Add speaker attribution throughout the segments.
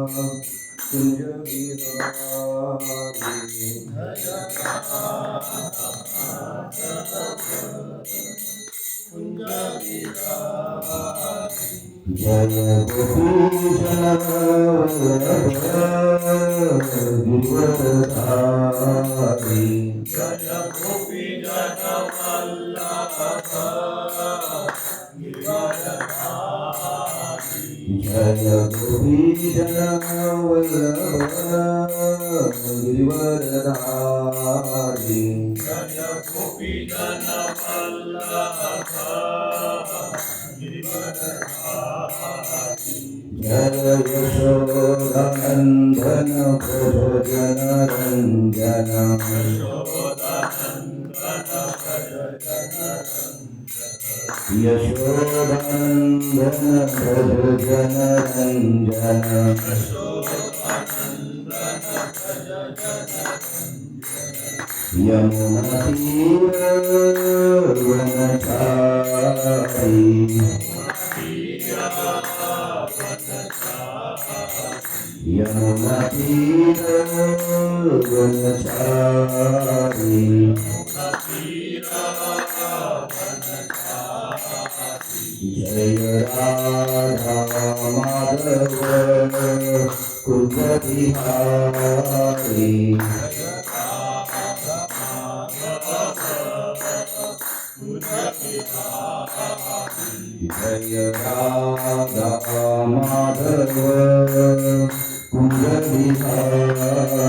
Speaker 1: कुंज बिहारी जय गोपी गिरधारी
Speaker 2: जय गोपी जन वल्लभ गिरधारी
Speaker 1: जय गोपी गिरधारी
Speaker 2: जय गोपी जन वल्लभ गिरधारी
Speaker 1: जय यशोदानन्दन भज जनरञ्जन
Speaker 2: यशोदानन्दन भज जनरञ्जन
Speaker 1: यशोदानन्दन भज जनरञ्जन
Speaker 2: यशोदानन्दन भज जनरञ्जन
Speaker 1: यमुनातीरवनचारी यमुनातीरवनचारी जय राधा माधव कुंज बिहारी जय राधा माधव कुंज बिहारी माधव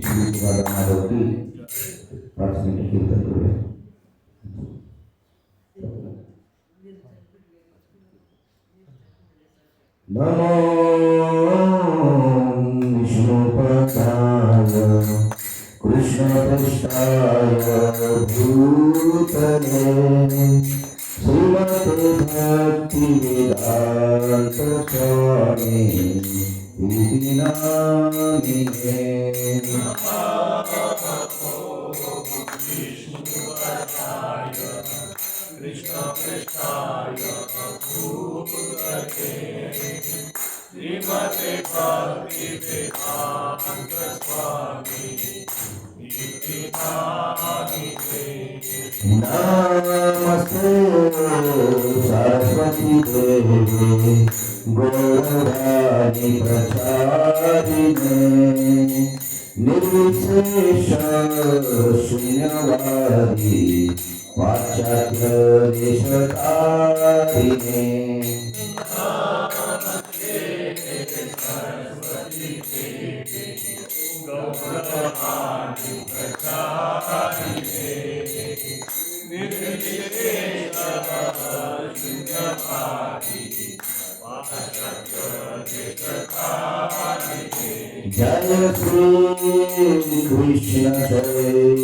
Speaker 1: की प्रार्थना कीर्तन करूया नमो विष्णुपदाय कृष्णपृष्ठाय भूतले श्रीमते भक्तिवेदान्त स्वामी इति नामिने
Speaker 2: कृष्णपृष्ठाय भूतले श्रीमते भक्तिवेदान्त स्वामी इति नामिने
Speaker 1: नमस्ते सरस्वती देवी गौरवाणी प्रचारिणे निर्विशेष शून्यवादी पाश्चात्य देशकारिणे
Speaker 2: गौरवाणी प्रचारिणे निर्विशेष शून्यवादी पाश्चात्य देशकारिणे
Speaker 1: जय श्री कृष्ण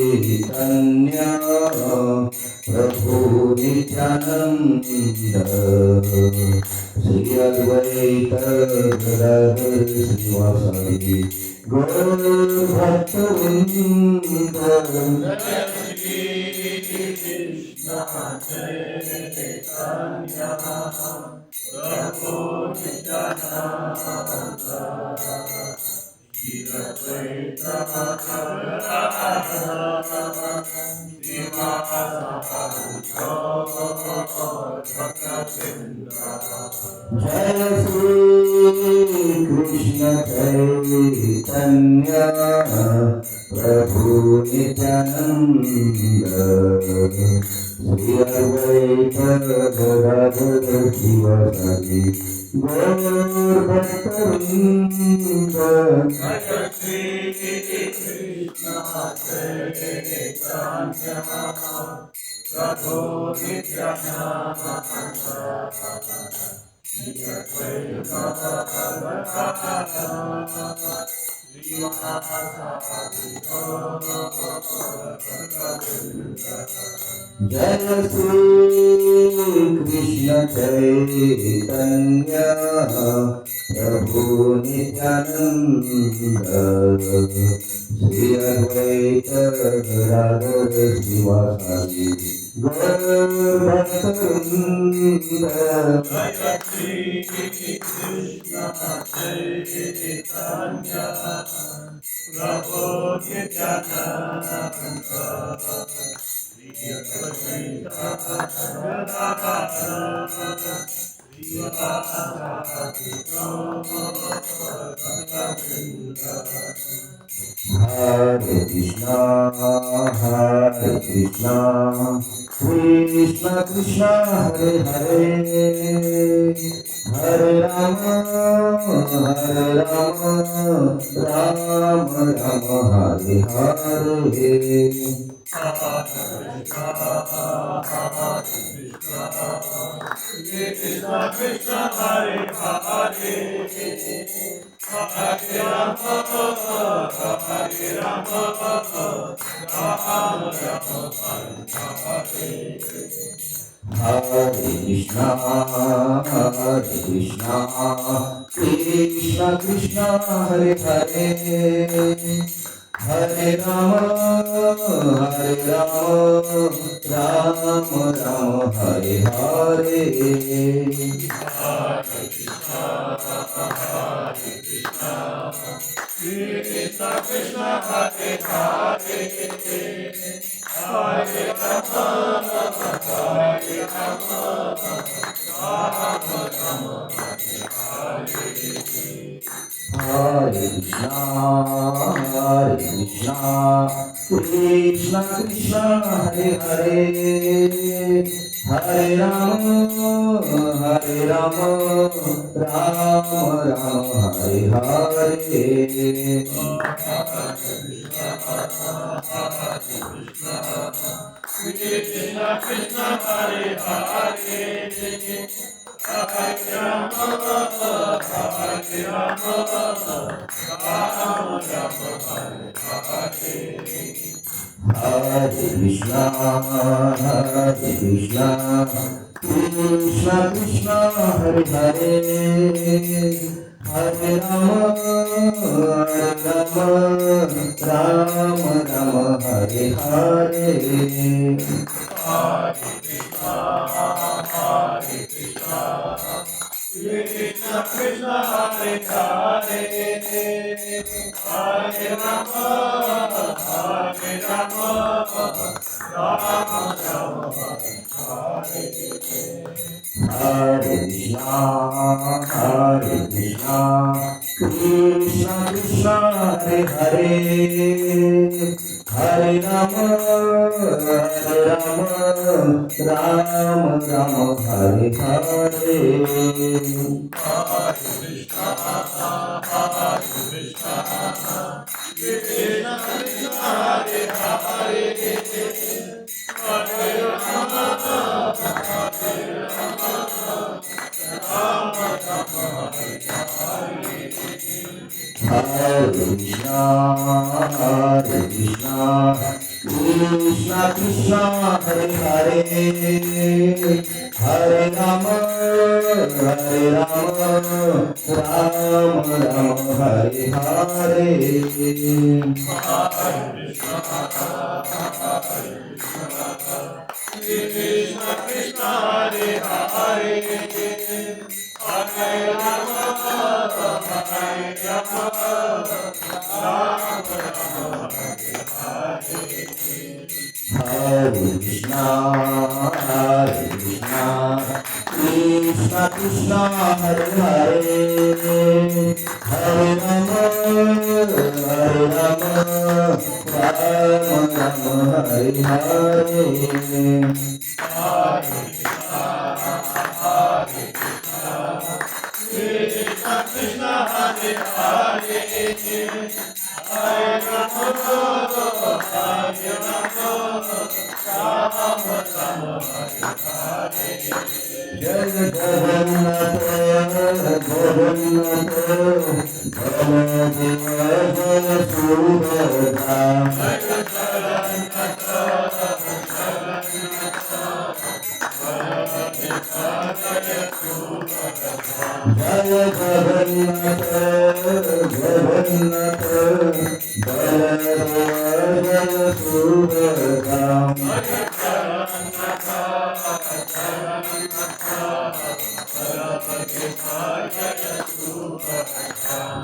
Speaker 1: चैतन्य प्रभु नित्यानंद श्री अद्वैत गदाधर श्रीवासादि गौर भक्तवृंद
Speaker 2: जय श्री कृष्ण चैतन्य प्रभु नित्यानंद श्री अद्वैत
Speaker 1: जय श्री कृष्ण चैतन्य प्रभु नित्यानंद श्री अद्वैत गदाधर शिवासादि गौर भक्तवृंद
Speaker 2: जय श्री कृष्ण चैतन्य प्रभु नित्यानंद श्री अद्वैत
Speaker 1: जय श्री कृष्ण चैतन्य प्रभु Nityanand Shri Advaita Gadadhar शिवासादि गौरभक्तवृंद
Speaker 2: Jaya Shri Krishna Chaitanya Prabhu Nityananda Shri Advaita Gadadhara Srivasadi Gaura
Speaker 1: Hare Krishna, Hare Krishna, Krishna Krishna, Hare Hare, Hare Rama, Hare Rama, Rama Rama, Hare Hare.
Speaker 2: Krishna Krishna Hare Hare Hare Rama Hare Rama Rama Rama
Speaker 1: Hare Krishna, Hare Krishna, Krishna Krishna, Hare Hare, Hare Rama, Hare Rama, Rama Rama, Hare Hare.
Speaker 2: Krishna Krishna Hare Hare Hare Rama Hare Rama Rama Rama
Speaker 1: Hare Krishna, Hare Krishna, Krishna Krishna, Hare Hare, Hare Rama, Hare Rama, Rama Rama, Hare Hare.
Speaker 2: Krishna Krishna Hare Hare Hare Rama Hare Rama Rama Rama
Speaker 1: Hare Krishna, Hare Krishna, Krishna Krishna, Hare Hare, Hare Rama, Hare Rama, Rama Rama, Hare Hare.
Speaker 2: Krishna Krishna Hare Hare Hare Rama Hare Rama Rama Rama
Speaker 1: Hare Krishna, Hare Krishna, Krishna Krishna, Hare Hare, Hare Rama, Hare Rama, Rama Rama, Hare Hare.
Speaker 2: Krishna Krishna Hare Hare Hare Rama Hare Rama Rama Rama
Speaker 1: Hare Krishna, Hare Krishna, Krishna Krishna, Hare Hare, Hare Rama, Hare Rama, Rama Rama, Hare Hare.
Speaker 2: Krishna Krishna Hare Hare Hare Rama Hare Rama Rama
Speaker 1: Hare Krishna, Hare Krishna, Krishna Krishna, Hare Hare, Hare Rama, Hare Rama, Rama Rama, Hare Hare.
Speaker 2: Krishna Krishna Hare Hare Hare Rama Hare Rama Rama Rama
Speaker 1: Jai Jagannath, Jagannath, Baladev Subhadra. जय जगन्नाथ जगन्नाथ बलदेव जय सुभद्राम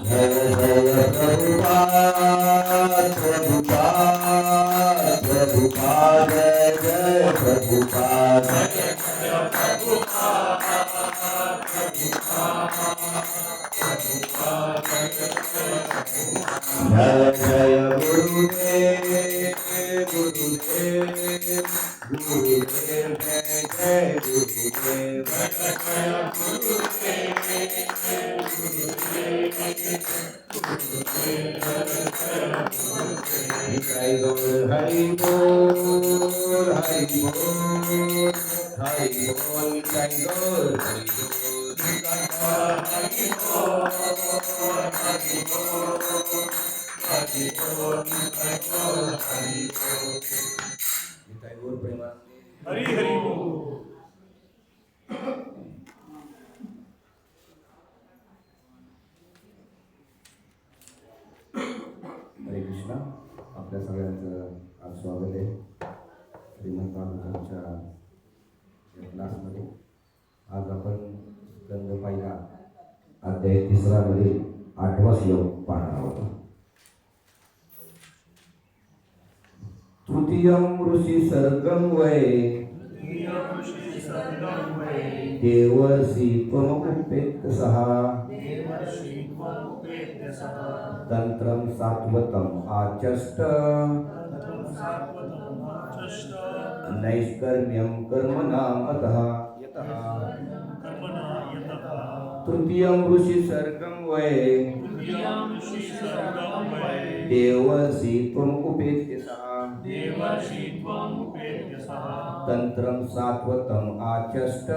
Speaker 1: जय जय प्रभुपाद प्रभुपाद प्रभुपाद जय जय प्रभुपाद जय जय गुरुदेव गुरुदेव गुरुदेव जय जय गुरुदेव निताई गौर हरि बोल हरि बोल हरि बोल निताई गौर हरि निताई गौर प्रेमानंद
Speaker 2: हरी हरी बोल.
Speaker 1: हरे कृष्णा. आपल्या सगळ्यांचं आज स्वागत आहे श्रीमंत महाराजांच्या या क्लासमध्ये. आज आपण स्कंद पहिला अध्याय 3 मध्ये 8वा श्लोक पाहणार आहोत. तृतीयं ऋषी सर्गं वै देवर्षि त्वमुपेत्य सहा तंत्रं सात्वतम् आचष्ट नैष्कर्म्यं कर्मणाम् अतः यतः. तृतीयं ऋषि सर्गं वै देवर्षि त्वमुपेत्य सहा तंत्रं सात्वतम् आचष्ट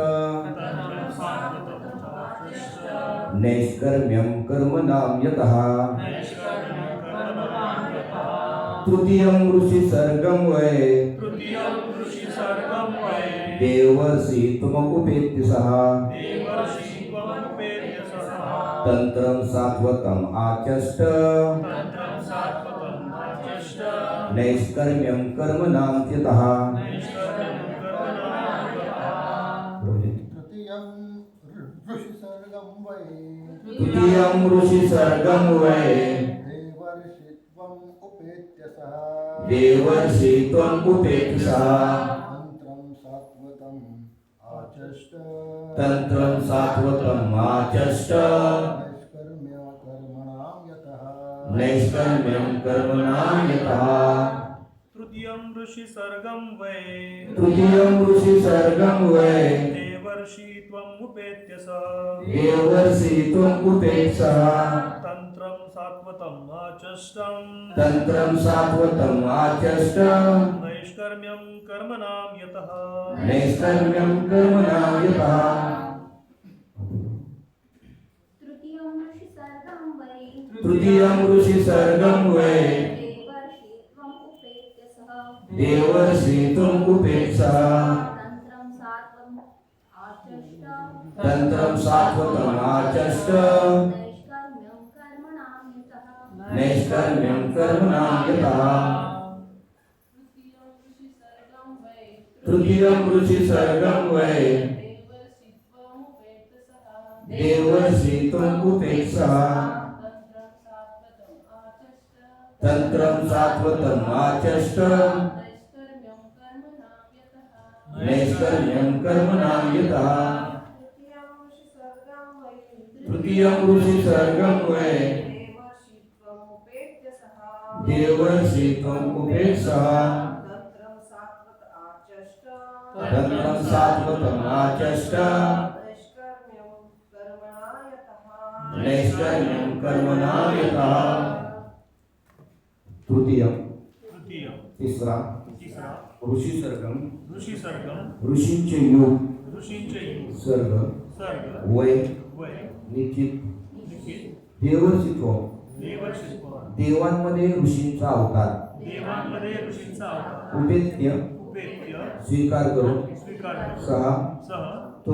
Speaker 1: नैष्कर्म्यं कर्मणां यतः. तृतीयं ऋषि सर्गं वै देवर्षि त्वमुपेत्य सहा तंत्रं सात्वतम् आचष्ट नैष्कर्म्यं कर्मणां यतः. तृतीयं ऋषि सर्गं वै देवर्षि त्वमुपेत्य सहा तंत्रं सात्वतम् आचष्ट नैष्कर्म्यं कर्मणां यतः.
Speaker 2: तृतीयं ऋषि सर्गं वै
Speaker 1: तृतीयं ऋषि सर्गं वै
Speaker 2: देवर्षि त्वमुपेत्य सः
Speaker 1: देवर्षि त्वमुपेत्य सहा
Speaker 2: तंत्रं सात्वतम् आचष्टं
Speaker 1: तंत्रं सात्वतम् आचष्ट
Speaker 2: नैष्कर्म्यं कर्मणां यतः.
Speaker 1: नैष्कर्म्यं कर्मणां यतः. तृतीयं ऋषि सर्गं वै देवर्षि त्वमुपेत्य सहा तंत्रं सात्वतम् आचष्ट नैष्कर्म्यं कर्मणां यतः. तृतीयं ऋषि सर्गं वै देवर्षि त्वमुपेत्य सहा तंत्रं सात्वतम् आचष्ट नैष्कर्म्यं कर्मणां यतः. तृतीयं ऋषि सर्गं वै देवर्षि त्वमुपेत्य सहा तंत्रं सात्वतम् आचष्ट नैष्कर्म्यं कर्मणां यतः. तृतीयं तिसरा ऋषी सर्गम ऋषींचे योग सर्ग वय निश्चित देवर्षित्व देवांमध्ये ऋषींचा अवतार उपेत्य स्वीकार करून
Speaker 2: स्वीकार्य
Speaker 1: सहा
Speaker 2: सह
Speaker 1: तो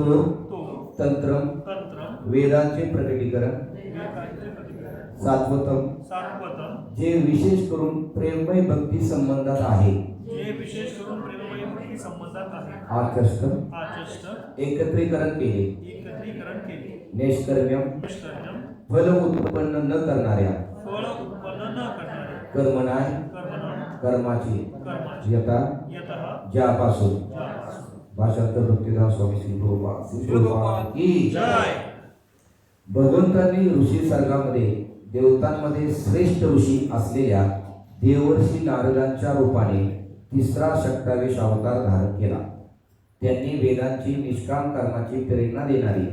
Speaker 2: तो
Speaker 1: तंत्रम
Speaker 2: तंत्र
Speaker 1: वेदांचे प्रकटीकरण
Speaker 2: वेदांचे प्रतिकरण
Speaker 1: सात्वतम
Speaker 2: सात्वतम
Speaker 1: जे विशेष करून प्रेममय भक्ती संबंधात आहे
Speaker 2: जे विशेष करून प्रेममय भक्ती संबंधात आहे
Speaker 1: आचष्टम
Speaker 2: आचष्ट
Speaker 1: एकत्रीकरण केले
Speaker 2: एकत्रीकरण केले
Speaker 1: नैष्कर्म्यम
Speaker 2: निष्कर्म्यम
Speaker 1: फल उत्पन्न न करणाऱ्या
Speaker 2: फळ उत्पन्न न करणारे
Speaker 1: कर्मणाय
Speaker 2: कर्मणाम
Speaker 1: कर्माची
Speaker 2: कर्माची
Speaker 1: यथा
Speaker 2: यतः
Speaker 1: ज्यापासून
Speaker 2: ज्यापासून
Speaker 1: भाषांतर भक्तिदास स्वामी श्री प्रभुपाद की
Speaker 2: जय
Speaker 1: भगवंतांनी ऋषी सर्गामध्ये देवतांमध्ये श्रेष्ठ ऋषी असलेल्या देवर्षी नारदांच्या रूपाने तिसरा 27 अवतार धारण केला. त्यांनी वेदांची निष्काम कर्माची प्रेरणा देणारी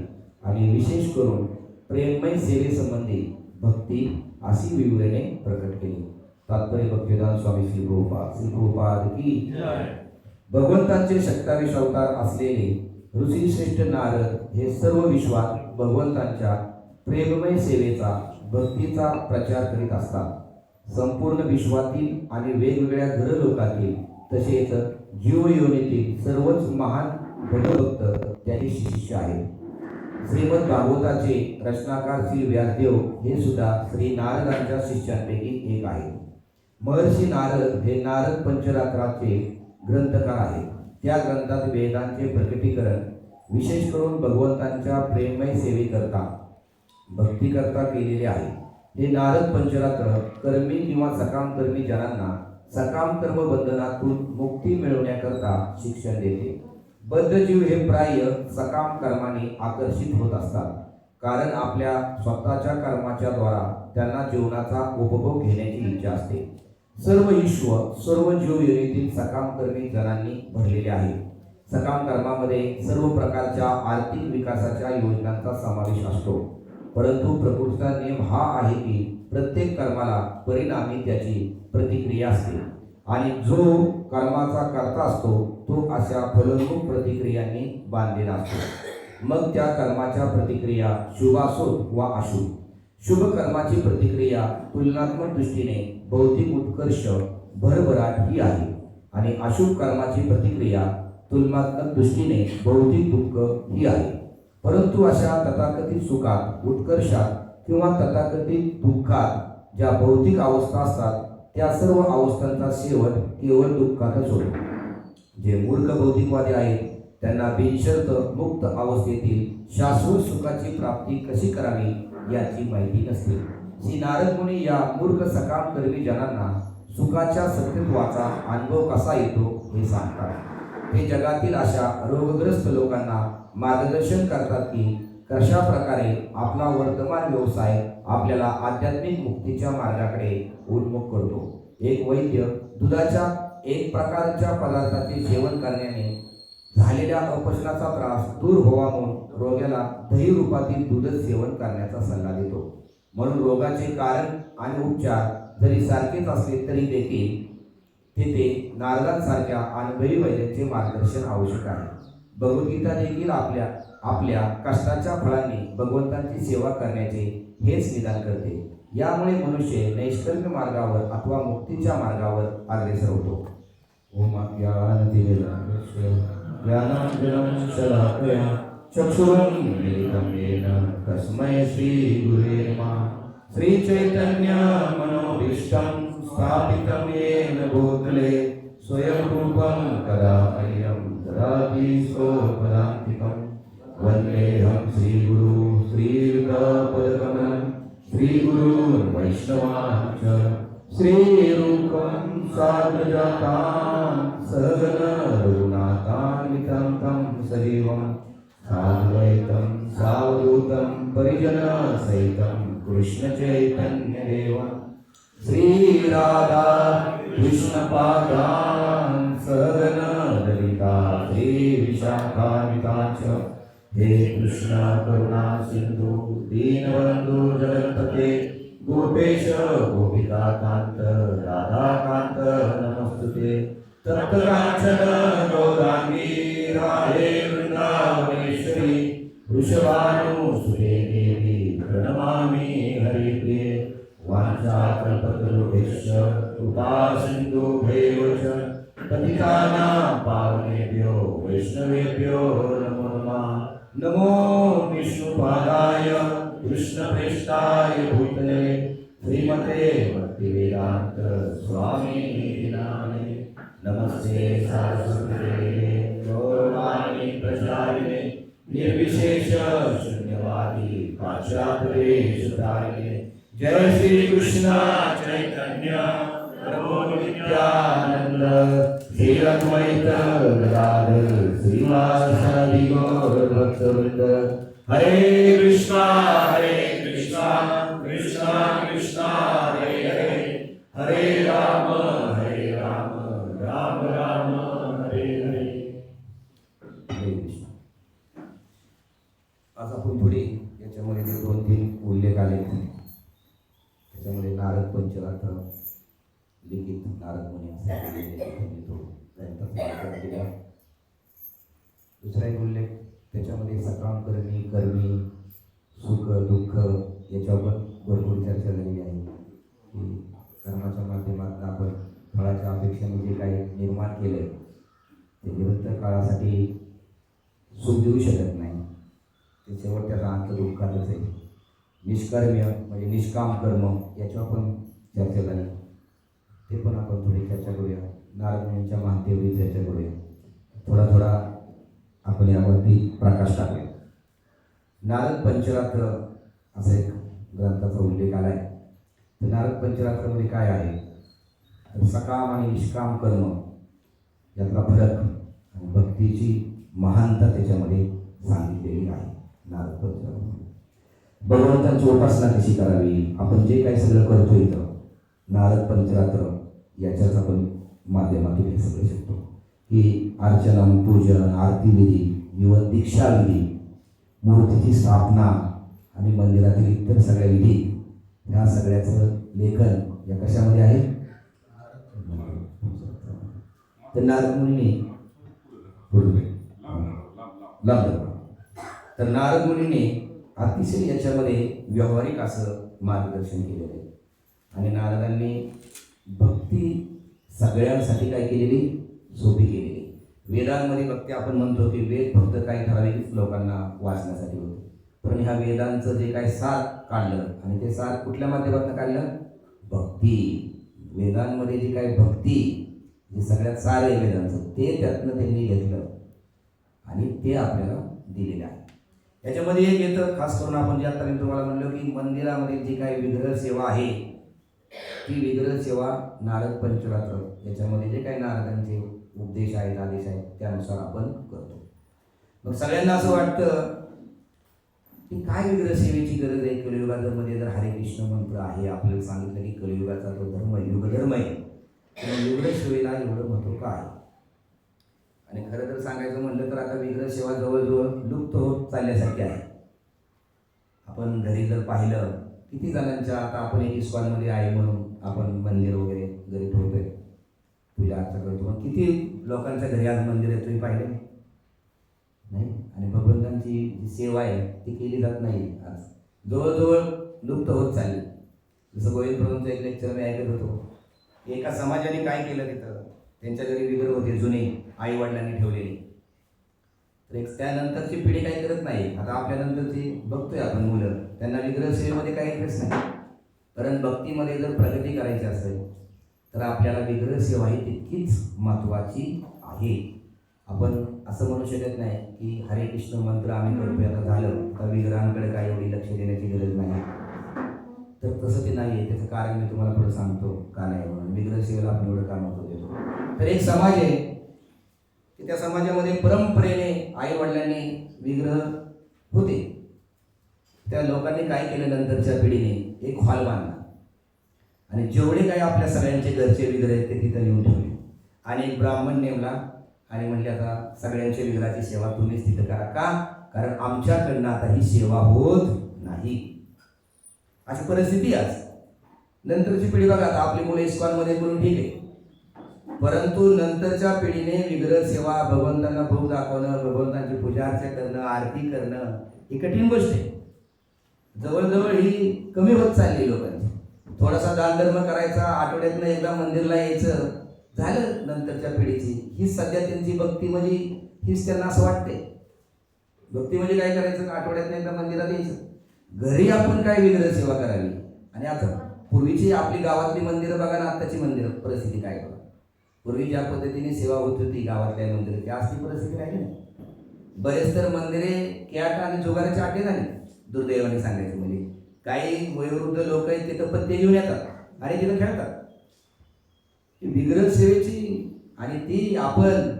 Speaker 1: आणि विशेष करून प्रेममय सेवेसंबंधी भक्ती अशी विवरणे प्रकट केली. तात्पर्य भक्तिदास स्वामी श्री प्रभुपाद की
Speaker 2: जय
Speaker 1: भगवंतांचे 27 अवतार असलेले ऋषीश्रेष्ठ नारद हे सर्व विश्वात भगवंतांच्या प्रेममय सेवेचा भक्तीचा प्रचार करीत असतात. संपूर्ण विश्वातील आणि वेगवेगळ्या ग्रहलोकातील तसेच जीवयोनीतील सर्वच महान भगवभक्त त्याचे शिष्य आहेत. श्रीमद भागवताचे रचनाकार श्री व्यासदेव हे सुद्धा श्री नारदांच्या शिष्यांपैकी एक आहे. महर्षी नारद हे नारद पंचरात्राचे ग्रंथकार आहेत. त्या ग्रंथात वेदांचे प्रकटीकरण विशेष करून भगवंतांच्या प्रेममय सेवेकरता भक्तीकरता केलेले आहे. हे नारद पंचरात्र कर्मी किंवा सकाम कर्मी जनांना सकाम कर्म बंधनातून मुक्ती मिळवण्याकरता शिक्षण देते. बद्धजीव हे प्राय सकाम कर्माने आकर्षित होत असतात, कारण आपल्या स्वतःच्या कर्माच्या द्वारा त्यांना जीवनाचा उपभोग घेण्याची इच्छा असते. सर्व विश्व सर्व जीव योनीतील सकाम कर्मी जनांनी भरलेले आहे. सकाम कर्मामध्ये सर्व प्रकारच्या आर्थिक विकासाच्या योजनांचा समावेश असतो, परंतु प्रकृतीचा नियम हा आहे की प्रत्येक कर्माला परिणामी त्याची प्रतिक्रिया असते आणि जो कर्माचा कर्ता असतो तो अशा फलोन्मुख प्रतिक्रियांनी बांधलेला असतो. मग त्या कर्माच्या प्रतिक्रिया शुभ असोत वा अशुभ. शुभ कर्माची प्रतिक्रिया तुलनात्मक दृष्टीने भौतिक उत्कर्ष भरभराट ही आहे आणि अशुभ कर्माची प्रतिक्रिया तुलनात्मक दृष्टीने भौतिक दुःख ही आहे. परंतु अशा तथाकथित सुखात उत्कर्षात किंवा तथाकथित दुःखात ज्या भौतिक अवस्था असतात त्या सर्व अवस्थांचा शेवट केवळ दुःखातच होतो. जे मूर्ख भौतिकवादी आहेत त्यांना बिनशर्त मुक्त अवस्थेतील शाश्वत सुखाची प्राप्ती कशी करावी याची माहिती नसते. श्री नारद मुनी या मूर्ख सकाम कर्मी जनांना सुखाच्या सत्यत्वाचा अनुभव कसा येतो हे सांगतात. ते जगातील अशा रोगग्रस्त लोकांना मार्गदर्शन करतात की कशा प्रकारे आपला वर्तमान व्यवसाय आपल्याला आध्यात्मिक मुक्तीच्या मार्गाकडे उन्मुख करतो. एक वैद्य दुधाच्या एक प्रकारच्या पदार्थाचे सेवन करण्याने झालेल्या अपचनाचा त्रास दूर व्हावा म्हणून रोग्याला दही रूपातील दूधच सेवन करण्याचा सल्ला देतो. म्हणून रोगाचे कारण आणि उपचार जरी सारखेच असले तरी देखील तेथे नारदांसारख्या अनुभवी वैद्यांचे मार्गदर्शन आवश्यक आहे. भगवद्गीता देखील आपल्या कष्टाच्या फळांनी भगवंतांची सेवा करण्याचे हेच निदान करते. यामुळे मनुष्य नैष्कर्म्य मार्गावर अथवा मुक्तीच्या मार्गावर अग्रेसर होतो. ओम ज्ञानांजनं शलाकया चक्षुरुन्मीलितं येन तस्मै श्रीगुरुवे नमः. श्रीचैतन्य मनोभीष्टं स्थापितं येन भूतले स्वयं रूपं कदा मह्यं ददाति स्वपदान्तिकं. वन्देऽहं श्रीगुरु श्रीयुतपदकमलं श्रीगुरून् वैष्णवान् च श्रीरूपं साग्रजातां सहगण रघुनाथान्वितं तं सजीवं साद्वैतं सावधूतं परिजनसहितं कृष्णचैतन्यदेवं श्रीराधा कृष्णपादान् सहगण ललिता श्रीविशाखान्वितां च. हे कृष्ण करुणा सिंधु दीनबंधु जगत्पते गोपेश गोपिकाकांत राधाकांत नमस्तुते. तप्तकांचन गौरांगी राधे वृंदावनेश्वरी वृषभानुसुते देवी प्रणमामि हरिप्रिये. वाञ्छाकल्पतरुभ्यश्च कृपासिन्धुभ्येव च पतितानां पावनेभ्यो वैष्णवेभ्यो नमो नमः। नमो विष्णुपादाय कृष्णप्रेष्ठाय भूतले श्रीमते भक्तिवेदांत स्वामी नामे। नमस्ते सारस्वते गौरवाणी प्रचारिणे निर्विशेष शून्यवादी पाश्चात्य। जय श्री कृष्ण चैतन्य प्रभु नित्यानंद श्री अद्वैत गदाधर श्रीवासादि गौर भक्तवृंद। हरे कृष्णा कृष्णा कृष्णा हरे हरे, हरे राम राम राम हरे हरे। हरे कृष्ण। आज आपण थोडे याच्यामध्ये जे 2-3 उल्लेख आले त्याच्यामध्ये नारद पंचरात्र लिखित नारद मुनी असे तो ग्रंथाचा दिला। दुसरा एक उल्लेख त्याच्यामध्ये सकाम करणी कर्मी सुख दुःख याच्यावर भरपूर चर्चा झालेली आहे की कर्माच्या माध्यमातून आपण फळाच्या अपेक्षेने जे काही निर्माण केलं ते निरंतर काळासाठी सुख देऊ शकत नाही, ते शेवट त्याचा अंत दुःखातच आहे। निष्कर्म्य म्हणजे निष्काम कर्म याच्यावर पण चर्चा झाली, ते पण आपण थोडी चर्चा करूया। नारद मुनींच्या महादेवरी चर्चा करूया, थोडा आपण यावरती प्रकाश टाकूया। नारद पंचरात्र असा एक ग्रंथाचा उल्लेख आला आहे। तर नारद पंचरात्रामध्ये काय आहे तर सकाम आणि निष्काम कर्म यातला फरक आणि भक्तीची महानता त्याच्यामध्ये सांगितलेली आहे। नारद पंचरात्र भगवंतांची उपासना कशी करावी, आपण जे काही सगळं करतो इथं नारद पंचरात्र याच्याच आपण माध्यमातून हे सगळं शिकतो की अर्चनम पूजन आरती विधी दीक्षा विधी मूर्तीची स्थापना आणि मंदिरातील इतर सगळ्या विधी ह्या सगळ्याचं लेखन या कशामध्ये आहे तर नारद मुनीने तर नारद मुनीने अतिशय याच्यामध्ये व्यावहारिक असं मार्गदर्शन केलेलं आहे। आणि नारदांनी भक्ती सगळ्यांसाठी काय केलेली सोपी केलेली। वेदांमध्ये भक्ती आपण म्हणतो की वेद फक्त काही ठराविक लोकांना वाचण्यासाठी होते, पण ह्या वेदांचं जे काही सार काढलं आणि ते सार कुठल्या माध्यमातून काढलं भक्ती। वेदांमध्ये जे काही भक्ती जे सगळ्यात सार आहे वेदांचं ते त्यातनं त्यांनी घेतलं आणि ते आपल्याला दिलेलं आहे। याच्यामध्ये एक येतं खास करून आपण जे आता मी तुम्हाला म्हणलो की मंदिरामध्ये जी काही विग्रह सेवा आहे ती विग्रह सेवा नारद पंचरात्र याच्यामध्ये जे काही नारदांचे उपदेश आहेत आदेश आहेत त्यानुसार आपण करतो। मग सगळ्यांना असं वाटतं की काय विग्रह सेवेची गरज आहे कलियुगामध्ये जर हरे कृष्ण मंत्र आहे, आपल्याला सांगितलं की कलियुगाचा तो धर्म युगधर्म आहे, तर विग्रह सेवेला एवढं महत्त्व का आहे। आणि खरं तर सांगायचं म्हणलं तर आता विग्रह सेवा जवळजवळ लुप्त होत चालल्यासारखी आहे। आपण घरी जर पाहिलं किती जणांच्या आता आपण एक इस्कॉनमध्ये आहे म्हणून आपण मंदिर वगैरे घरी ठेवतोय पूजा अर्चा करतो, पण किती लोकांच्या घरी आज मंदिर आहे तुम्ही पाहिले नाही। आणि भगवंतांची जी सेवा आहे ती केली जात नाही, आज जवळजवळ लुप्त होत चालली। जसं गोविंद प्रभूंचं एक लेक्चर मी ऐकत होतो, एका समाजाने काय केलं तिथं त्यांच्या घरी विग्रह होते जुने आई वडिलांनी ठेवलेले, तर एक त्यानंतरची पिढी काही करत नाही। आता आपल्यानंतरची बघतोय आपण मुलं त्यांना विग्रह सेवेमध्ये काही इंटरेस्ट नाही, कारण भक्तीमध्ये जर प्रगती करायची असेल तर आपल्याला विग्रह सेवा ही तितकीच महत्त्वाची आहे। आपण असं म्हणू शकत नाही की हरे कृष्ण मंत्र आम्ही करतोय आता झालं तर विग्रहांकडे काही एवढी लक्ष देण्याची गरज नाही, तर तसं ते नाही आहे। त्याचं कारण मी तुम्हाला पुढे सांगतो का नाही म्हणून विग्रह सेवेला आपण एवढं काम होतो देतो। तर एक समाज आहे की त्या समाजामध्ये परंपरेने आई वडिलांनी विग्रह होते, त्या लोकांनी काय केलं नंतरच्या पिढीने एक हॉल बांधला आणि जेवढे काही आपल्या सगळ्यांचे घरचे विग्रह आहेत ते तिथं येऊन ठेवले आणि एक ब्राह्मण नेमला आणि म्हणले आता सगळ्यांच्या विग्रहाची सेवा तुम्हीच तिथं करा, का कारण आमच्याकडनं आता ही सेवा होत नाही। अशी परिस्थिती आज नंतरची पिढी बघा, आता आपली मुलं इस्कॉनमध्ये बोलून ठीक आहे, परंतु नंतरच्या पिढीने विग्रह सेवा भगवंतांना भोग दाखवणं, भगवंतांची पूजा अर्चा करणं, आरती करणं ही कठीण गोष्ट आहे। जवळजवळ ही कमी होत चालली लोकांची। थोडासा दानधर्म करायचा, आठवड्यातनं एकदा मंदिरला यायचं, झालं नंतरच्या पिढीची ही सध्या त्यांची भक्ती म्हणजे हीच त्यांना असं वाटते. भक्ती म्हणजे काय करायचं, आठवड्यात एकदा मंदिरात यायचं, घरी आपण काय विग्रह सेवा करावी. आणि आता पूर्वीची आपली गावातली मंदिरं बघा ना, आत्ताची मंदिरं परिस्थिती काय बघा. पूर्वी ज्या पद्धतीने सेवा होत होती गावातल्या मंदिरं, त्या असली परिस्थिती राहिली नाही. बरेच तर मंदिरे कॅट आणि जुगाराच्या आटे झाली दुर्दैवाने सांगायचं म्हणजे. काही वयोवृद्ध लोक आहेत तिथं पत्ते घेऊन येतात आणि तिथं खेळतात. विग्रह सेवेची आणि ती आपण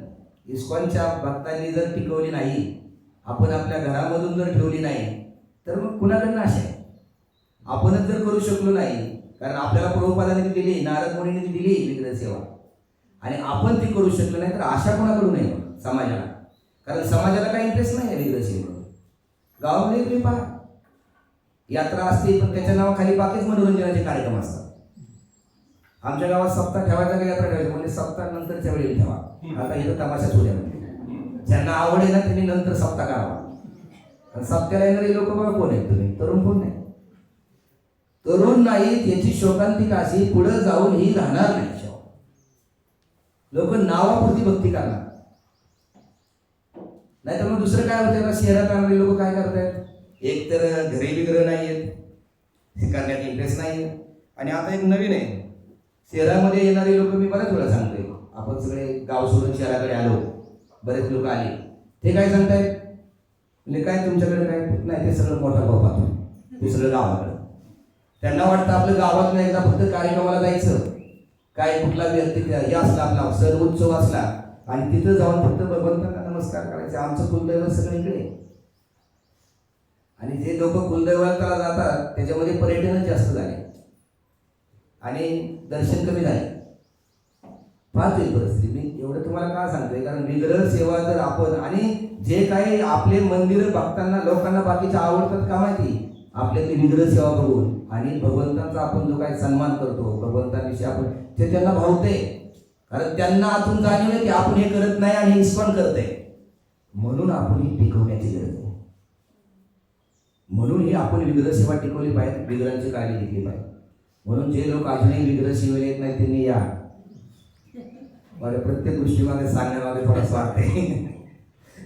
Speaker 1: इस्कॉनच्या भक्तांनी जर टिकवली नाही, आपण आपल्या घरामधून जर ठेवली नाही, तर मग कुणाकडनं आशा आहे. आपणच जर करू शकलो नाही, कारण आपल्याला प्रभुपादांनी दिली, नारद मुनींनी दिली विग्रह सेवा, आणि आपण ती करू शकलो नाही, तर आशा कोणाकडून नाही मग समाजाला. कारण समाजाला काही इंटरेस्ट नाही आहे विग्रह सेवेवर. गावामध्ये तुम्ही पहा, यात्रा असते पण त्याच्या नावाखाली बाकीच मनोरंजनाचे कार्यक्रम असतात. आमच्या गावात सप्ताह ठेवायचा का यात्रा ठेवायची म्हणजे सप्ताह नंतरच्या वेळी ठेवा. आता इथं तमाशाच होत्या म्हणजे ज्यांना आवड आहे ना त्यांनी नंतर सप्ताह करावा. सप्त्याला येणारे लोक बघा कोण आहेत तुम्ही, तरुण कोण नाही. तरुण नाहीत याची शोकांतिका अशी, पुढे जाऊन ही राहणार नाही. लोक नावापुरती भक्ती करणार, नाही तर मग दुसरं काय होतं ना, शहरात आणणारे लोक काय करतात, एक तर घरी विग्रह नाही आहेत, हे करण्यात इंटरेस्ट नाही. आणि आता एक नवीन आहे, शहरामध्ये येणारे लोक, मी बऱ्याच वेळा सांगतोय, आपण सगळे गाव सोडून शहराकडे आलो, बरेच लोक आले, ते काय सांगतायत म्हणजे काय तुमच्याकडे काय नाही, ते सगळं मोठा भाऊ पाहतो, ते सगळं गावाकडं. त्यांना वाटतं आपलं गावात एकदा फक्त कार्यक्रमाला जायचं, काय कुठला व्यक्ती हे असला आपला सण उत्सव असला आणि तिथं जाऊन फक्त भगवंतांना नमस्कार करायचे. आमचं कुलदैवत सगळं इकडे. आणि जे लोक कुलदैवताला जातात त्याच्यामध्ये पर्यटनच जास्त झाले आणि दर्शन कमी झाले. पाहतोय परिस्थिती. मी एवढं तुम्हाला का सांगतोय, कारण विग्रह सेवा जर आपण, आणि जे काही आपले मंदिर भक्तांना लोकांना बाकीच्या आवडतात का माहिती, आपल्यातली विग्रह सेवा बघून आणि भगवंतांचा आपण जो काही सन्मान करतो, भगवंतांविषयी आपण, ते त्यांना भावते. कारण त्यांना आतून जाणीव आहे की आपण हे करत नाही आणि इस्कॉन करतंय, म्हणून आपण ही टिकवण्याची गरज आहे. म्हणून ही आपण विग्रह सेवा टिकवली पाहिजे, विग्रहांची काळजी घेतली पाहिजे. म्हणून जे लोक अजूनही विग्रह सेवेला येत नाही त्यांनी या. माझ्या प्रत्येक गोष्टीमध्ये सांगण्यामागे थोडा स्वार्थ आहे.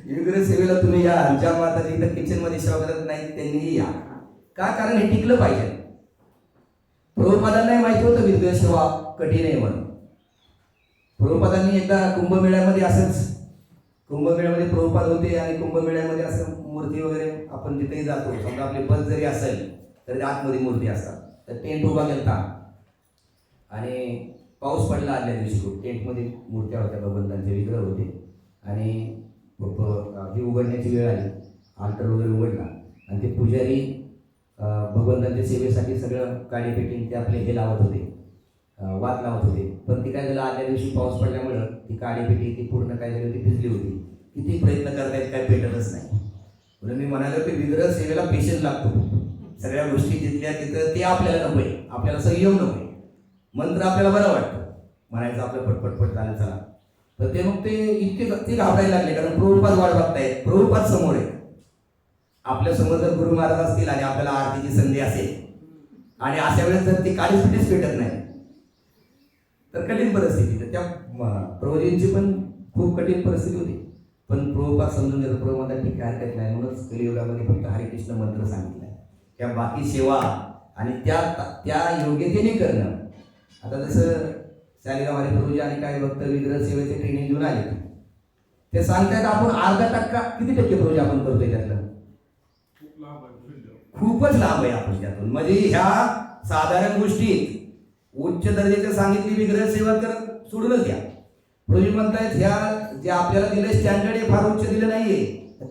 Speaker 1: विग्रह सेवेला तुम्ही या. ज्या माताजी इथं किचनमध्ये सेवा करत नाही त्यांनीही या. का, कारण हे टिकलं पाहिजे. प्रभुपादांनाही माहिती होतं विग्रह सेवा कठीण आहे म्हणून. प्रभुपादांनी एकदा कुंभमेळ्यामध्ये असंच, कुंभमेळ्यामध्ये प्रभुपाद होते आणि कुंभमेळ्यामध्ये असं मूर्ती वगैरे, आपण तिथेही जातो, समजा आपली बस जरी असेल तरी आतमध्ये मूर्ती असतात, तर टेंट उभा केलता आणि पाऊस पडला आदल्या दिवशी खूप. टेंटमध्ये मूर्त्या होत्या, भगवंतांचे विग्रह होते आणि ही उघडण्याची वेळ आली, आल्टर वगैरे उघडला आणि ते पुजारी भगवंतांच्या सेवेसाठी सगळं काडीपेटी ते आपले हे लावत होते, वात लावत होते. पण ती काय झालं, आदल्या दिवशी पाऊस पडल्यामुळं ती काडीपेटी ती पूर्ण काय झाली होती, भिजली होती. किती प्रयत्न करतायत काय पेटतच नाही. म्हणून मी म्हणालो की विग्रह सेवेला पेशन्स लागतो. सगळ्या गोष्टी जिथल्या तिथं ते आपल्याला नको आहे, आपल्याला संयम नको आहे. मंत्र आपल्याला बरं वाटतं म्हणायचं, आपलं पटपट झालं चला. तर ते मग ते इतके ते घाबरायला लागले, कारण प्रभुपाद वाट बघतायत, प्रभुपाद समोर आहे. आपल्या समोर जर गुरु महाराज असतील आणि आपल्याला आरतीची संधी असेल आणि अशा वेळेस जर ती काळीच पेटत नाही तर कठीण परिस्थिती. तर त्या प्रभूजींची पण खूप कठीण परिस्थिती होती. पण प्रभुपाद समजून घेतो, प्रभुपादांनी ठीक आहे, हरकत नाही. म्हणूनच कलियुगामध्ये फक्त हरे कृष्ण मंत्र सांगितलाय. त्या बाकी सेवा आणि त्या योग्यतेने करणं. आता जसं शालिग्राम हरी प्रभूजी आणि काही भक्त विग्रह सेवेचे ट्रेनिंग घेऊन आले, ते सांगतायत आपण अर्धा टक्का, किती टक्के प्रभूजी आपण करतोय त्यातलं, खूपच लांब आहे आपण त्यातून. म्हणजे ह्या साधारण गोष्टीत उच्च दर्जाचे सांगितली विग्रह सेवा तर सोडूनच द्या. प्रभू म्हणतायत ह्या जे आपल्याला दिलं स्टँडर्ड हे फार उच्च दिलं नाहीये,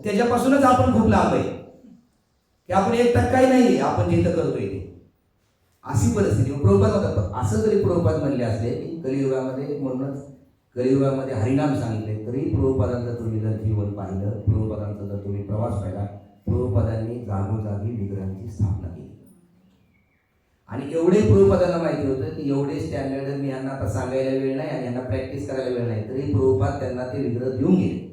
Speaker 1: त्याच्यापासूनच आपण खूप लांब आहे की आपण 1% नाही आपण जिथं करतोय ते. अशी परिस्थिती प्रभुपाद होतात. असं जरी प्रभुपाद म्हणले असले की कलियुगामध्ये, म्हणूनच कलियुगामध्ये हरिनाम सांगितले, तरी प्रभुपादांचं तुम्ही जर जीवन पाहिलं, प्रभुपादांचा जर तुम्ही प्रवास पाहिला, प्रभुपादांनी जागोजागी विग्रहांची स्थापना केली. आणि एवढे प्रभुपादांना माहिती होतं की एवढे स्टँडर्ड मी यांना आता सांगायला वेळ नाही आणि यांना प्रॅक्टिस करायला वेळ नाही, तरी प्रभुपाद त्यांना ते विग्रह देऊन गेले.